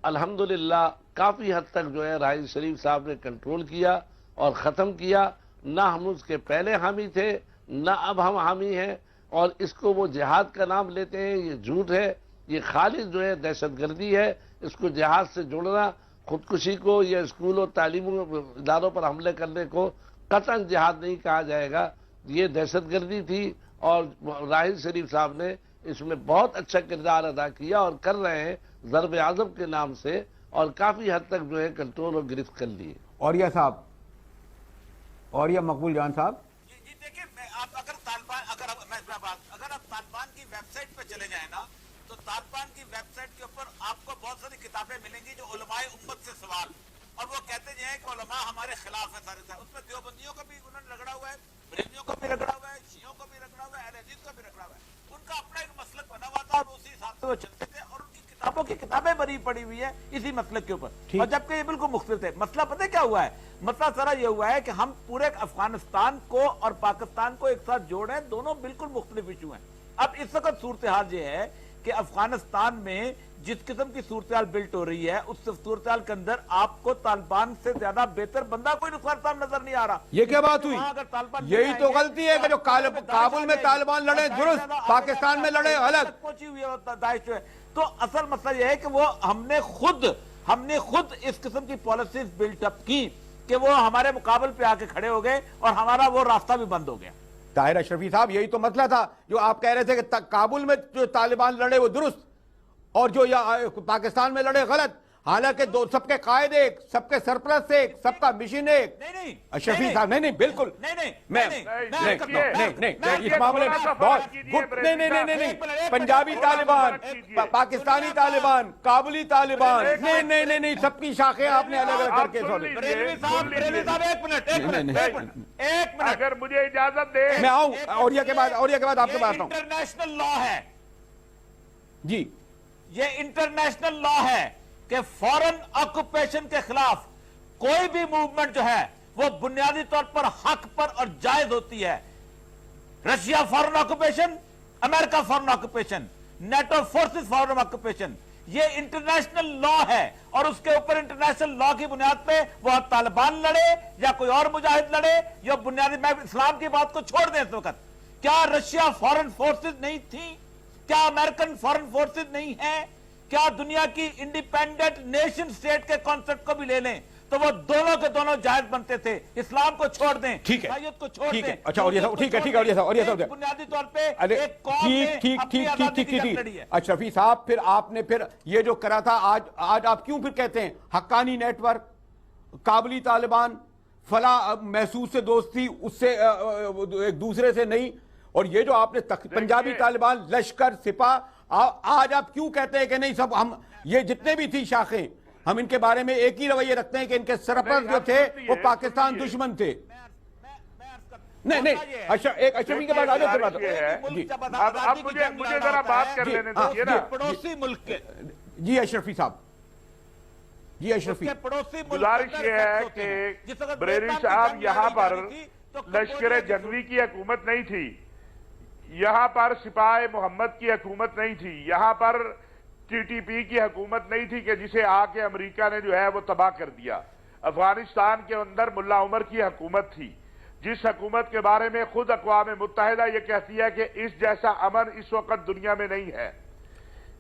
الحمدللہ کافی حد تک جو ہے راحیل شریف صاحب نے کنٹرول کیا اور ختم کیا. نہ ہم اس کے پہلے حامی تھے نہ اب ہم حامی ہیں، اور اس کو وہ جہاد کا نام لیتے ہیں. یہ جھوٹ ہے، یہ خالص جو ہے دہشت گردی ہے. اس کو جہاد سے جوڑنا، خودکشی کو یا اسکول اور تعلیمی اداروں پر حملے کرنے کو قطعاً جہاد نہیں کہا جائے گا. یہ دہشت گردی تھی، اور راحیل شریف صاحب نے اس میں بہت اچھا کردار ادا کیا اور کر رہے ہیں ضرب اعظم کے نام سے، اور کافی حد تک جو ہے کنٹرول اور گرفت کر لیے. اولیاء صاحب، اولیاء مقبول جان صاحب، جی دیکھیں، آپ اگر آپ طالبان کی ویب سائٹ پہ چلے جائیں نا، تو طالبان کی ویب سائٹ کے اوپر آپ کو بہت ساری کتابیں ملیں گی جو علماء امت سے سوال، اور وہ کہتے ہیں کہ علماء ہمارے خلاف ہے سارے. اس میں دیوبندیوں کا بھی انہوں نے رگڑا ہوا ہے، بریلویوں کو بھی رگڑا ہوا ہے، شیعوں کو بھی رگڑا ہوا ہے، اہل حدیث کو بھی رگڑا ہوا ہے. ان کا اپنا ایک مسلک بنا ہوا تھا اور اسی حساب سے وہ چلتے تھے، اور ان کی کتابوں کی کتابیں بری پڑی ہوئی ہے اسی مسلک کے اوپر. اور جبکہ یہ بالکل مختلف ہے. مسئلہ پتہ کیا ہوا ہے؟ مسئلہ سارا یہ ہوا ہے کہ ہم پورے افغانستان کو اور پاکستان کو ایک ساتھ جوڑ رہے ہیں. دونوں بالکل مختلف ایشو ہیں. اب اس وقت صورتحال یہ ہے کہ افغانستان میں جس قسم کی صورتحال بلٹ ہو رہی ہے اس صورتحال کے اندر آپ کو طالبان سے زیادہ بہتر بندہ کوئی نقصان نظر نہیں آ رہا. یہ کیا بات ہوئی؟ یہی تو غلطی ہے کہ جو کابل میں طالبان لڑے درست، پاکستان میں لڑے الگ. پہنچی ہوئی ہے داعش جو ہے. تو اصل مسئلہ یہ ہے کہ وہ ہم نے خود اس قسم کی پالیسیز بلٹ اپ کی کہ وہ ہمارے مقابل پہ آ کے کھڑے ہو گئے اور ہمارا وہ راستہ بھی بند ہو گیا. طاہر اشرفی صاحب یہی تو مسئلہ تھا جو آپ کہہ رہے تھے کہ کابل میں جو طالبان لڑے وہ درست اور جو پاکستان میں لڑے غلط. حالانکہ سب کے قائد ایک، سب کے سرپرست ایک، سب کا مشن ایک. نہیں اشرفی صاحب نہیں بالکل اس معاملے نہیں. پنجابی طالبان، پاکستانی طالبان، کابلی طالبان، نہیں سب کی شاخیں آپ نے الگ الگ کر کے سولی. ایک منٹ اگر مجھے اجازت دے میں آؤں اور یہ کے بعد آپ کے بات آؤں. انٹرنیشنل لا ہے جی، یہ انٹرنیشنل لا ہے کہ فورن آکوپیشن کے خلاف کوئی بھی موومنٹ جو ہے وہ بنیادی طور پر حق پر اور جائز ہوتی ہے. رشیا فورن آکوپیشن، امریکہ فورن آکوپیشن، نیٹو فورسز فورن آکوپیشن، یہ انٹرنیشنل لا ہے اور اس کے اوپر انٹرنیشنل لا کی بنیاد پہ وہ طالبان لڑے یا کوئی اور مجاہد لڑے یا بنیادی. میں اسلام کی بات کو چھوڑ دیں اس وقت. کیا رشیا فورن فورسز نہیں تھی؟ کیا امریکن فورن فورسز نہیں ہیں؟ کیا دنیا کی انڈیپینڈنٹ نیشن سٹیٹ کے کانسیپٹ کو بھی لے لیں تو وہ دونوں کے دونوں جائز بنتے تھے. اسلام کو چھوڑ دیں، عیسائیت کو چھوڑ دیں. اچھا اور یہ سب بنیادی طور پہ ایک قوم نے اپنی آزادی کی جنگ لڑی ہے. اشرفی صاحب پھر آپ نے یہ جو کرا تھا آج آپ کیوں پھر کہتے ہیں حقانی نیٹ ورک، کابلی طالبان، فلاں محسوس سے دوستی اس سے ایک دوسرے سے نہیں، اور یہ جو آپ نے پنجابی طالبان، لشکر، سپاہ، آج آپ کیوں کہتے ہیں کہ نہیں سب ہم یہ جتنے بھی تھی شاخیں ہم ان کے بارے میں ایک ہی رویہ رکھتے ہیں کہ ان کے سرپرست جو تھے وہ پاکستان دشمن تھے؟ نہیں ایک اشرفی کے بعد آگے پھر بات اب مجھے ذرا بات کر لینے دیجیے نا. پڑوسی ملک کے جی اشرفی صاحب، جی اشرفی پڑوسی گزارش یہ ہے کہ بریلوی صاحب یہاں پر لشکر جنگی کی حکومت نہیں تھی، یہاں پر سپاہ محمد کی حکومت نہیں تھی، یہاں پر ٹی ٹی پی کی حکومت نہیں تھی کہ جسے آ کے امریکہ نے جو ہے وہ تباہ کر دیا. افغانستان کے اندر ملا عمر کی حکومت تھی، جس حکومت کے بارے میں خود اقوام متحدہ یہ کہتی ہے کہ اس جیسا امن اس وقت دنیا میں نہیں ہے.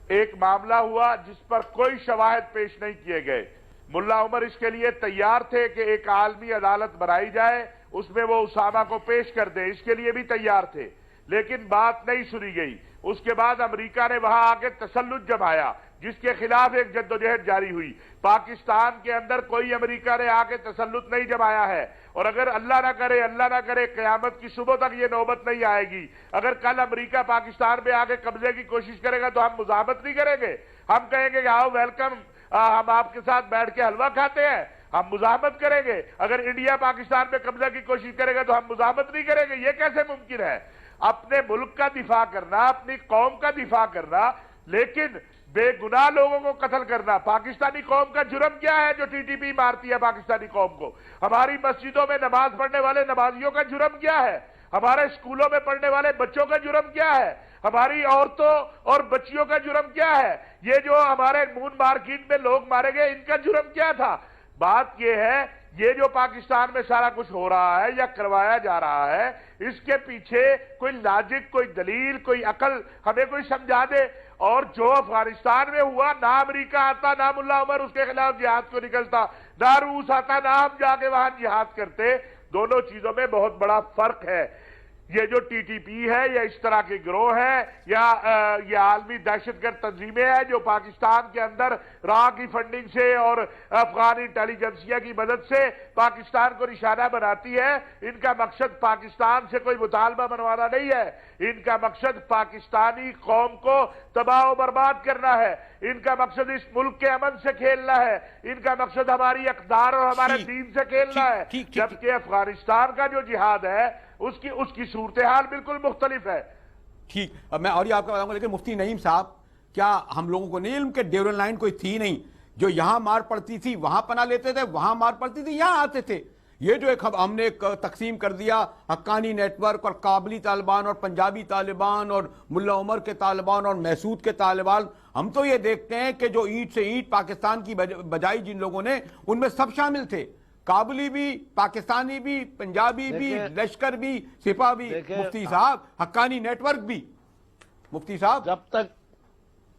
ایک معاملہ ہوا جس پر کوئی شواہد پیش نہیں کیے گئے. ملا عمر اس کے لیے تیار تھے کہ ایک عالمی عدالت بنائی جائے، اس میں وہ اسامہ کو پیش کر دیں، اس کے لیے بھی تیار تھے، لیکن بات نہیں سنی گئی. اس کے بعد امریکہ نے وہاں آ کے تسلط جمایا جس کے خلاف ایک جدوجہد جاری ہوئی. پاکستان کے اندر کوئی امریکہ نے آ کے تسلط نہیں جمایا ہے، اور اگر اللہ نہ کرے قیامت کی صبح تک یہ نوبت نہیں آئے گی. اگر کل امریکہ پاکستان میں آ کے قبضے کی کوشش کرے گا تو ہم مزاحمت نہیں کریں گے، ہم کہیں گے کہ آؤ ویلکم، ہم آپ کے ساتھ بیٹھ کے حلوہ کھاتے ہیں، ہم مزاحمت کریں گے. اگر انڈیا پاکستان میں قبضہ کی کوشش کرے گا تو ہم مزاحمت نہیں کریں گے. یہ کیسے ممکن ہے؟ اپنے ملک کا دفاع کرنا، اپنی قوم کا دفاع کرنا، لیکن بے گناہ لوگوں کو قتل کرنا. پاکستانی قوم کا جرم کیا ہے جو ٹی ٹی پی مارتی ہے پاکستانی قوم کو؟ ہماری مسجدوں میں نماز پڑھنے والے نمازیوں کا جرم کیا ہے؟ ہمارے اسکولوں میں پڑھنے والے بچوں کا جرم کیا ہے؟ ہماری عورتوں اور بچیوں کا جرم کیا ہے؟ یہ جو ہمارے مون مارکیٹ میں لوگ مارے گئے ان کا جرم کیا تھا؟ بات یہ ہے یہ جو پاکستان میں سارا کچھ ہو رہا ہے یا کروایا جا رہا ہے، اس کے پیچھے کوئی لاجک، کوئی دلیل، کوئی عقل ہمیں کوئی سمجھا دے. اور جو افغانستان میں ہوا، نہ امریکہ آتا، نہ ملا عمر اس کے خلاف جہاد کو نکلتا، نہ روس آتا، نہ ہم جا کے وہاں جہاد کرتے. دونوں چیزوں میں بہت بڑا فرق ہے. یہ جو ٹی ٹی پی ہے یا اس طرح کے گروہ ہیں یا یہ عالمی دہشت گرد تنظیمیں ہیں جو پاکستان کے اندر راہ کی فنڈنگ سے اور افغان انٹیلیجنسیا کی مدد سے پاکستان کو نشانہ بناتی ہے، ان کا مقصد پاکستان سے کوئی مطالبہ بنوانا نہیں ہے. ان کا مقصد پاکستانی قوم کو تباہ و برباد کرنا ہے. ان کا مقصد اس ملک کے امن سے کھیلنا ہے. ان کا مقصد ہماری اقدار اور ہمارے دین سے کھیلنا ہے. جبکہ افغانستان کا جو جہاد ہے اس کی صورتحال بالکل مختلف ہے. ٹھیک، اب میں اور یہ آپ کا بتاؤں گا، لیکن مفتی نعیم صاحب کیا ہم لوگوں کو نہیں علم کہ ڈیورن لائن کوئی تھی نہیں؟ جو یہاں مار پڑتی تھی وہاں پناہ لیتے تھے، وہاں مار پڑتی تھی یہاں آتے تھے. یہ جو ایک ہم نے ایک تقسیم کر دیا حقانی نیٹ ورک اور کابلی طالبان اور پنجابی طالبان اور ملا عمر کے طالبان اور محسود کے طالبان، ہم تو یہ دیکھتے ہیں کہ جو اینٹ سے اینٹ پاکستان کی بجائی جن لوگوں نے، ان میں سب شامل تھے، کابلی بھی، پاکستانی بھی، پنجابی بھی، لشکر بھی، سپاہ بھی۔ مفتی صاحب حقانی نیٹ ورک بھی، مفتی صاحب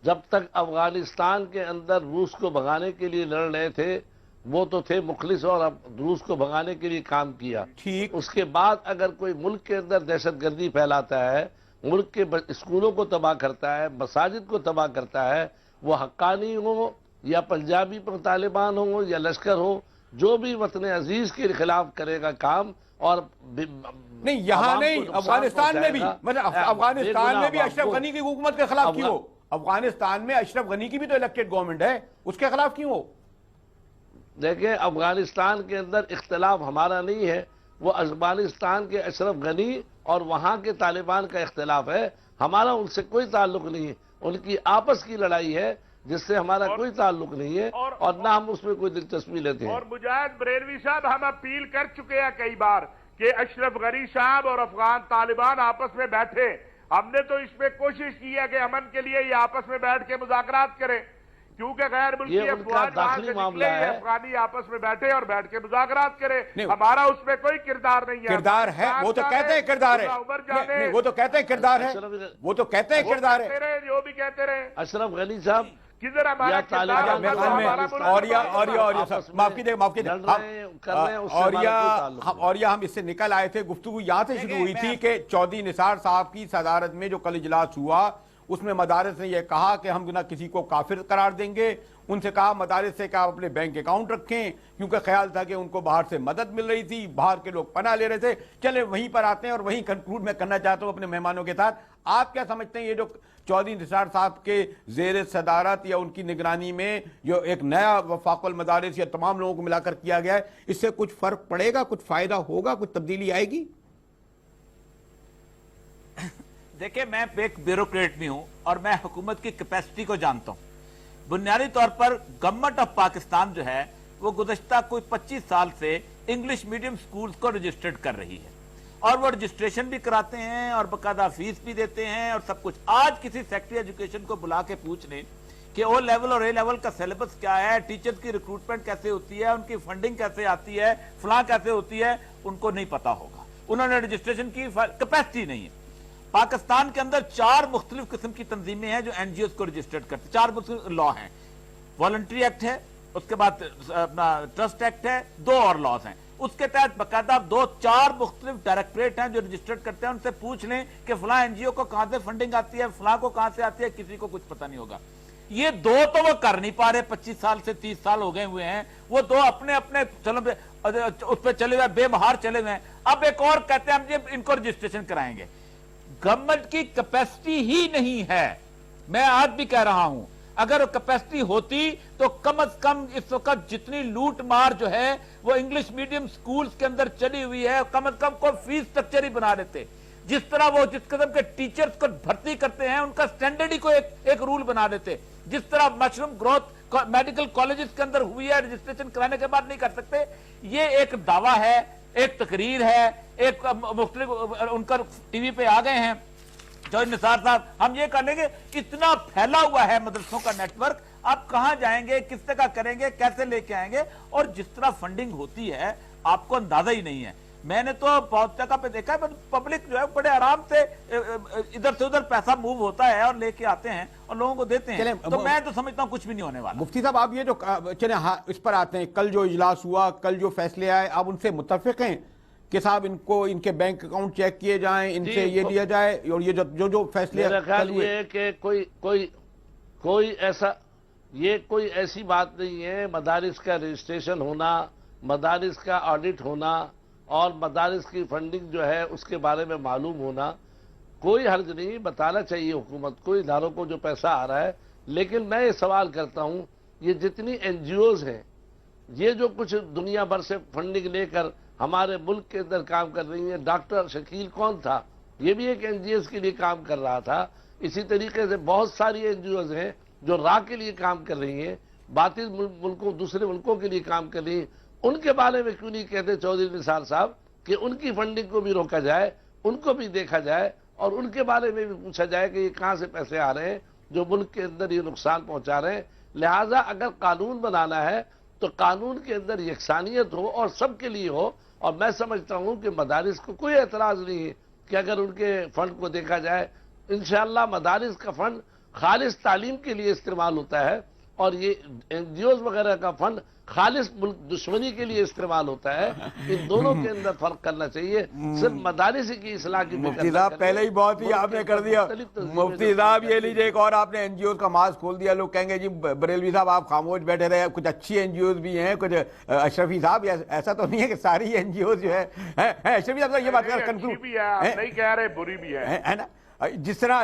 جب تک افغانستان کے اندر روس کو بھگانے کے لیے لڑ رہے تھے وہ تو تھے مخلص اور روس کو بھگانے کے لیے کام کیا۔ ٹھیک، اس کے بعد اگر کوئی ملک کے اندر دہشت گردی پھیلاتا ہے، ملک کے اسکولوں کو تباہ کرتا ہے، مساجد کو تباہ کرتا ہے، وہ حقانی ہو یا پنجابی طالبان ہو یا لشکر ہو، جو بھی وطن عزیز کے خلاف کرے گا کام اور نہیں یہاں نہیں، افغانستان میں بھی، مطلب افغانستان میں بھی اشرف غنی کی حکومت کے خلاف کیوں ہو؟ افغانستان میں اشرف غنی کی بھی تو الیکٹڈ گورنمنٹ ہے، اس کے خلاف کیوں ہو؟ دیکھیں افغانستان کے اندر اختلاف ہمارا نہیں ہے، وہ افغانستان کے اشرف غنی اور وہاں کے طالبان کا اختلاف ہے، ہمارا ان سے کوئی تعلق نہیں ہے، ان کی آپس کی لڑائی ہے جس سے ہمارا کوئی تعلق نہیں ہے اور نہ ہم اس میں کوئی دلچسپی لیتے ہیں۔ اور مجاہد بریلوی صاحب، ہم اپیل کر چکے ہیں کئی بار کہ اشرف غنی صاحب اور افغان طالبان آپس میں بیٹھے، ہم نے تو اس میں کوشش کی ہے کہ امن کے لیے یہ آپس میں بیٹھ کے مذاکرات کریں، کیونکہ غیر ملکی افواج وہاں سے نکلے، افغانی آپس میں بیٹھے اور بیٹھ کے مذاکرات کرے، ہمارا اس میں کوئی کردار نہیں ہے۔ کردار ہے، وہ تو کہتے ہیں کردار ہے، وہ تو کہتے ہیں کردار ہے، وہ تو کہتے ہیں کردار ہے، جو بھی کہتے رہے اشرف غنی صاحب کدھر ہمارا طالبان اور ہم اس سے نکل آئے تھے، گفتگو یہاں سے شروع ہوئی تھی کہ چودھری نثار صاحب کی صدارت میں جو کل اجلاس ہوا اس میں مدارس نے یہ کہا کہ ہم نہ کسی کو کافر قرار دیں گے، ان سے کہا مدارس سے کہ آپ اپنے بینک اکاؤنٹ رکھیں، کیونکہ خیال تھا کہ ان کو باہر سے مدد مل رہی تھی، باہر کے لوگ پناہ لے رہے تھے۔ چلے وہیں پر آتے ہیں اور وہیں کنکلوڈ میں کرنا چاہتا ہوں اپنے مہمانوں کے ساتھ، آپ کیا سمجھتے ہیں یہ جو چودھری نثار صاحب کے زیر صدارت یا ان کی نگرانی میں جو ایک نیا وفاق المدارس یا تمام لوگوں کو ملا کر کیا گیا ہے، اس سے کچھ فرق پڑے گا، کچھ فائدہ ہوگا، کچھ تبدیلی آئے گی؟ دیکھیں میں ایک بیوروکریٹ بھی ہوں اور میں حکومت کی کیپیسٹی کو جانتا ہوں۔ بنیادی طور پر گورنمنٹ آف پاکستان جو ہے وہ گزشتہ کوئی 25 سال سے انگلش میڈیم سکولز کو رجسٹرڈ کر رہی ہے اور وہ رجسٹریشن بھی کراتے ہیں اور باقاعدہ فیس بھی دیتے ہیں اور سب کچھ۔ آج کسی سیکٹری ایجوکیشن کو بلا کے پوچھ لیں کہ او لیول اور اے لیول کا سلیبس کیا ہے، ٹیچر کی ریکروٹمنٹ کیسے ہوتی ہے، ان کی فنڈنگ کیسے آتی ہے، فلاں کیسے ہوتی ہے، ان کو نہیں پتا ہوگا، انہوں نے رجسٹریشن کی کیپیسٹی نہیں ہے۔ پاکستان کے اندر 4 مختلف قسم کی تنظیمیں ہیں جو این جی اوز کو رجسٹرڈ کرتے ہیں، 4 مختلف لا ہیں، والنٹری ایکٹ ہے، اس کے بعد اپنا ٹرسٹ ایکٹ ہے، 2 اور لاز ہیں، اس کے تحت باقاعدہ 4 مختلف ڈائریکٹریٹ ہیں جو رجسٹرڈ کرتے ہیں۔ ان سے پوچھ لیں کہ فلاں این جی او کو کہاں سے فنڈنگ آتی ہے، فلاں کو کہاں سے آتی ہے، کسی کو کچھ پتہ نہیں ہوگا۔ یہ 2 تو وہ کر نہیں پا رہے، 25 سال سے 30 سال ہو گئے ہوئے ہیں، وہ 2 اپنے اس پہ چلے ہوئے بے مہار چلے ہوئے ہیں۔ اب ایک اور کہتے ہیں ہم ان کو رجسٹریشن کرائیں گے۔ گورنمنٹ کی کیپیسٹی ہی نہیں ہے، میں آج بھی کہہ رہا ہوں، اگر کیپیسٹی ہوتی تو کم از کم اس وقت جتنی لوٹ مار جو ہے وہ انگلش میڈیم سکولز کے اندر چلی ہوئی ہے، کم از کم کوئی فیس سٹرکچر ہی بنا دیتے، جس طرح وہ جس قسم کے ٹیچرز کو بھرتی کرتے ہیں ان کا سٹینڈرڈ ہی کو ایک رول بنا دیتے، جس طرح مشروم گروتھ میڈیکل کالجز کے اندر ہوئی ہے، رجسٹریشن کرانے کے بعد نہیں کر سکتے۔ یہ ایک دعویٰ ہے، ایک تقریر ہے، ایک مختلف ان کا ٹی وی پہ آ گئے ہیں چودھری نثار صاحب، ہم یہ کر لیں گے، اتنا پھیلا ہوا ہے مدرسوں کا نیٹ ورک، آپ کہاں جائیں گے، کس طرح کریں گے، کیسے لے کے آئیں گے، اور جس طرح فنڈنگ ہوتی ہے آپ کو اندازہ ہی نہیں ہے۔ میں نے تو بہت جگہ پہ دیکھا ہے پبلک جو ہے بڑے آرام سے ادھر سے ادھر پیسہ موو ہوتا ہے اور لے کے آتے ہیں اور لوگوں کو دیتے ہیں، تو میں تو سمجھتا ہوں کچھ بھی نہیں ہونے والا۔ مفتی صاحب آپ یہ جو چلیں اس پر آتے ہیں، کل جو اجلاس ہوا، کل جو فیصلے آئے، آپ ان سے متفق ہیں کہ صاحب ان کو ان کے بینک اکاؤنٹ چیک کیے جائیں، ان سے یہ لیا جائے، اور یہ جو فیصلے میرا خیال یہ ہے کہ کوئی ایسی بات نہیں ہے، مدارس کا رجسٹریشن ہونا، مدارس کا آڈٹ ہونا اور مدارس کی فنڈنگ جو ہے اس کے بارے میں معلوم ہونا کوئی حرج نہیں، بتانا چاہیے حکومت کو، اداروں کو جو پیسہ آ رہا ہے۔ لیکن میں یہ سوال کرتا ہوں، یہ جتنی این جی اوز ہیں، یہ جو کچھ دنیا بھر سے فنڈنگ لے کر ہمارے ملک کے اندر کام کر رہی ہیں، ڈاکٹر شکیل کون تھا، یہ بھی ایک این جی اوز کے لیے کام کر رہا تھا۔ اسی طریقے سے بہت ساری این جی اوز ہیں جو راہ کے لیے کام کر رہی ہیں، باطل ملکوں دوسرے ملکوں کے لیے کام کر رہی ہیں۔ ان کے بارے میں کیوں نہیں کہتے چودھری نثار صاحب کہ ان کی فنڈنگ کو بھی روکا جائے, ان کو بھی دیکھا جائے اور ان کے بارے میں بھی پوچھا جائے کہ یہ کہاں سے پیسے آ رہے ہیں جو ملک کے اندر یہ نقصان پہنچا رہے ہیں. لہٰذا اگر قانون بنانا ہے تو قانون کے اندر یکسانیت ہو اور سب کے لیے ہو. اور میں سمجھتا ہوں کہ مدارس کو کوئی اعتراض نہیں ہے کہ اگر ان کے فنڈ کو دیکھا جائے. انشاءاللہ مدارس کا فنڈ خالص تعلیم کے لیے استعمال ہوتا ہے اور یہ این جی اوز وغیرہ کا فنڈ خالص ملک دشمنی کے لیے استعمال ہوتا ہے. ان دونوں کے اندر فرق کرنا چاہیے. صرف مدارس کی اصلاح کی مفتی صاحب پہلے ہی بہت ہی آپ نے کر دیا. مفتی صاحب یہ لیجئے ایک اور آپ نے این جی اوز کا ماسک کھول دیا. لوگ کہیں گے جی بریلوی صاحب آپ خاموش بیٹھے رہے, کچھ اچھی این جی اوز بھی ہیں, کچھ اشرفی صاحب ایسا تو نہیں ہے کہ ساری این جی اوز جو ہے اشرفی صاحب یہ بات کر کنکلوڈ نہیں کہہ رہے بری بھی ہے نا. جس طرح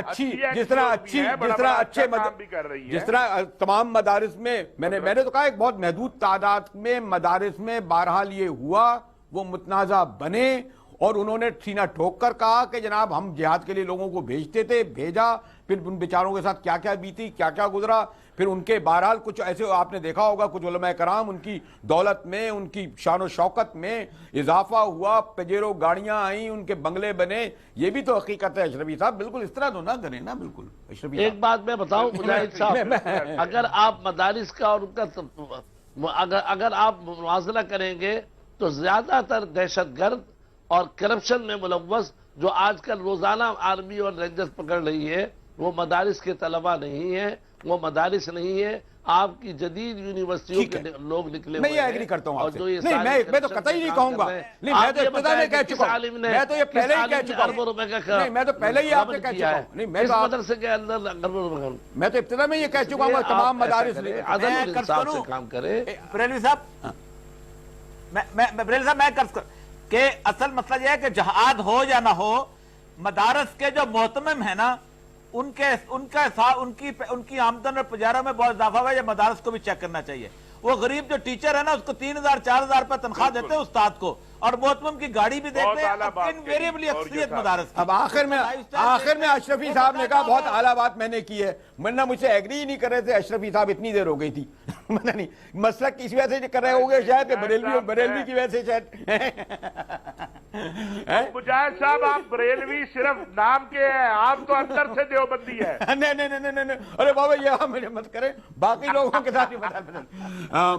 تمام مدارس میں میں نے تو کہا ایک بہت محدود تعداد میں مدارس میں بہرحال یہ ہوا وہ متنازع بنے اور انہوں نے سینہ ٹھوک کر کہا کہ جناب ہم جہاد کے لیے لوگوں کو بھیجتے تھے, بھیجا, پھر ان بیچاروں کے ساتھ کیا کیا بیتی, کیا کیا گزرا. پھر ان کے بہرحال کچھ ایسے آپ نے دیکھا ہوگا کچھ علماء کرام ان کی دولت میں, ان کی شان و شوکت میں اضافہ ہوا, پجیرو گاڑیاں آئیں, ان کے بنگلے بنے. یہ بھی تو حقیقت ہے اشرفی صاحب, بالکل اس طرح تو نہ کریں نا. بالکل اشرفی ایک بات میں بتاؤں مجاہد صاحب, اگر آپ مدارس کا اور ان کا اگر آپ موازنہ کریں گے تو زیادہ تر دہشت گرد اور کرپشن میں ملوث جو آج کل روزانہ آرمی اور رینجرز پکڑ رہی ہے وہ مدارس کے طلبہ نہیں ہیں, وہ مدارس نہیں ہے. آپ کی جدید یونیورسٹیوں کے لوگ نکلے میں یہ ایگری کرتا ہوں آپ سے. نہیں میں تو قطعی نہیں کہوں گا. نہیں میں تو ابتدا میں کہہ چکا ہوں, میں تو یہ پہلے ہی کہہ چکا ہوں. نہیں میں تو پہلے ہی آپ سے کہہ چکا ہوں. نہیں میں تو مدرسے کے اندر اربوں روپے میں تو ابتدا میں یہ کہہ چکا ہوں تمام مدارس عدل انصاف سے کام کرے. بریلوی صاحب بریلوی صاحب میں کرز کر کہ اصل مسئلہ یہ ہے کہ جہاد ہو یا نہ ہو, مدارس کے جو محتمم ہیں نا ان کی آمدن اور پجاروں میں بہت اضافہ ہوا ہے. یہ مدارس کو بھی چیک کرنا چاہیے. وہ غریب جو ٹیچر ہے نا اس کو 3,000 4,000 روپے تنخواہ دیتے ہیں استاد کو, اور محتمم کی گاڑی بھی دیتے ہیں. انویریبلی اکثریت مدارس. اب آخر میں اشرفی صاحب نے کہا بہت اعلیٰ بات میں نے کی ہے, ورنہ مجھ سے ایگری ہی نہیں کر رہے تھے. اشرفی صاحب اتنی دیر ہو گئی تھی نہیں مسلک کس وجہ سے کر رہے ہوں گے شاید, بریلوی کی وجہ سے شاید. مجاہد صاحب آپ بریلوی صرف نام کے ہیں, آپ تو اندر سے دیوبندی ہے. نہیں ارے بابا یہ مجھے مت کریں, باقی لوگوں کے ساتھ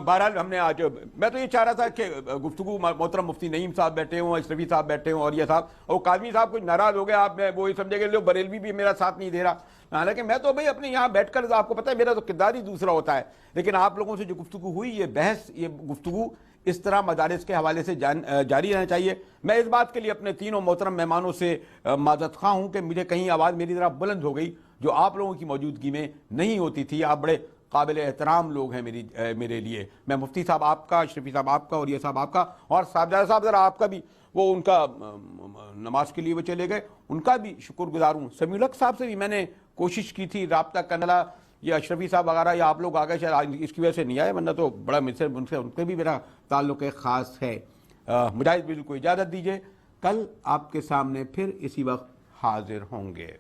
بہرحال ہم نے آج میں تو یہ چاہ رہا تھا کہ گفتگو محترم مفتی نعیم صاحب بیٹھے ہوں, اشرفی صاحب بیٹھے ہوں اور یہ صاحب اور قاضمی صاحب کچھ ناراض ہو گئے. آپ وہ یہ سمجھے کہ بریلوی بھی میرا ساتھ نہیں دے رہا. حالانکہ میں تو بھائی اپنے یہاں بیٹھ کر آپ کو پتہ ہے میرا تو کردار ہی دوسرا ہوتا ہے. لیکن آپ لوگوں سے جو گفتگو ہوئی یہ بحث یہ گفتگو اس طرح مدارس کے حوالے سے جاری رہنا چاہیے. میں اس بات کے لیے اپنے تینوں محترم مہمانوں سے معذرت خواہ ہوں کہ مجھے کہیں آواز میری طرح بلند ہو گئی جو آپ لوگوں کی موجودگی میں نہیں ہوتی تھی. آپ بڑے قابل احترام لوگ ہیں میرے لیے. میں مفتی صاحب آپ کا, اشرفی صاحب آپ کا اور یہ صاحب آپ کا, اور صاحبزادہ صاحب ذرا آپ کا بھی وہ ان کا نماز کے لیے وہ چلے گئے, ان کا بھی شکر گزار ہوں. سمیع الحق صاحب سے بھی میں نے کوشش کی تھی رابطہ کرنا, یہ اشرفی صاحب وغیرہ یا آپ لوگ آ گئے شاید اس کی وجہ سے نہیں آئے, ورنہ تو بڑا ان سے بھی میرا تعلق خاص ہے. مجاہد بالکل کو اجازت دیجیے, کل آپ کے سامنے پھر اسی وقت حاضر ہوں گے.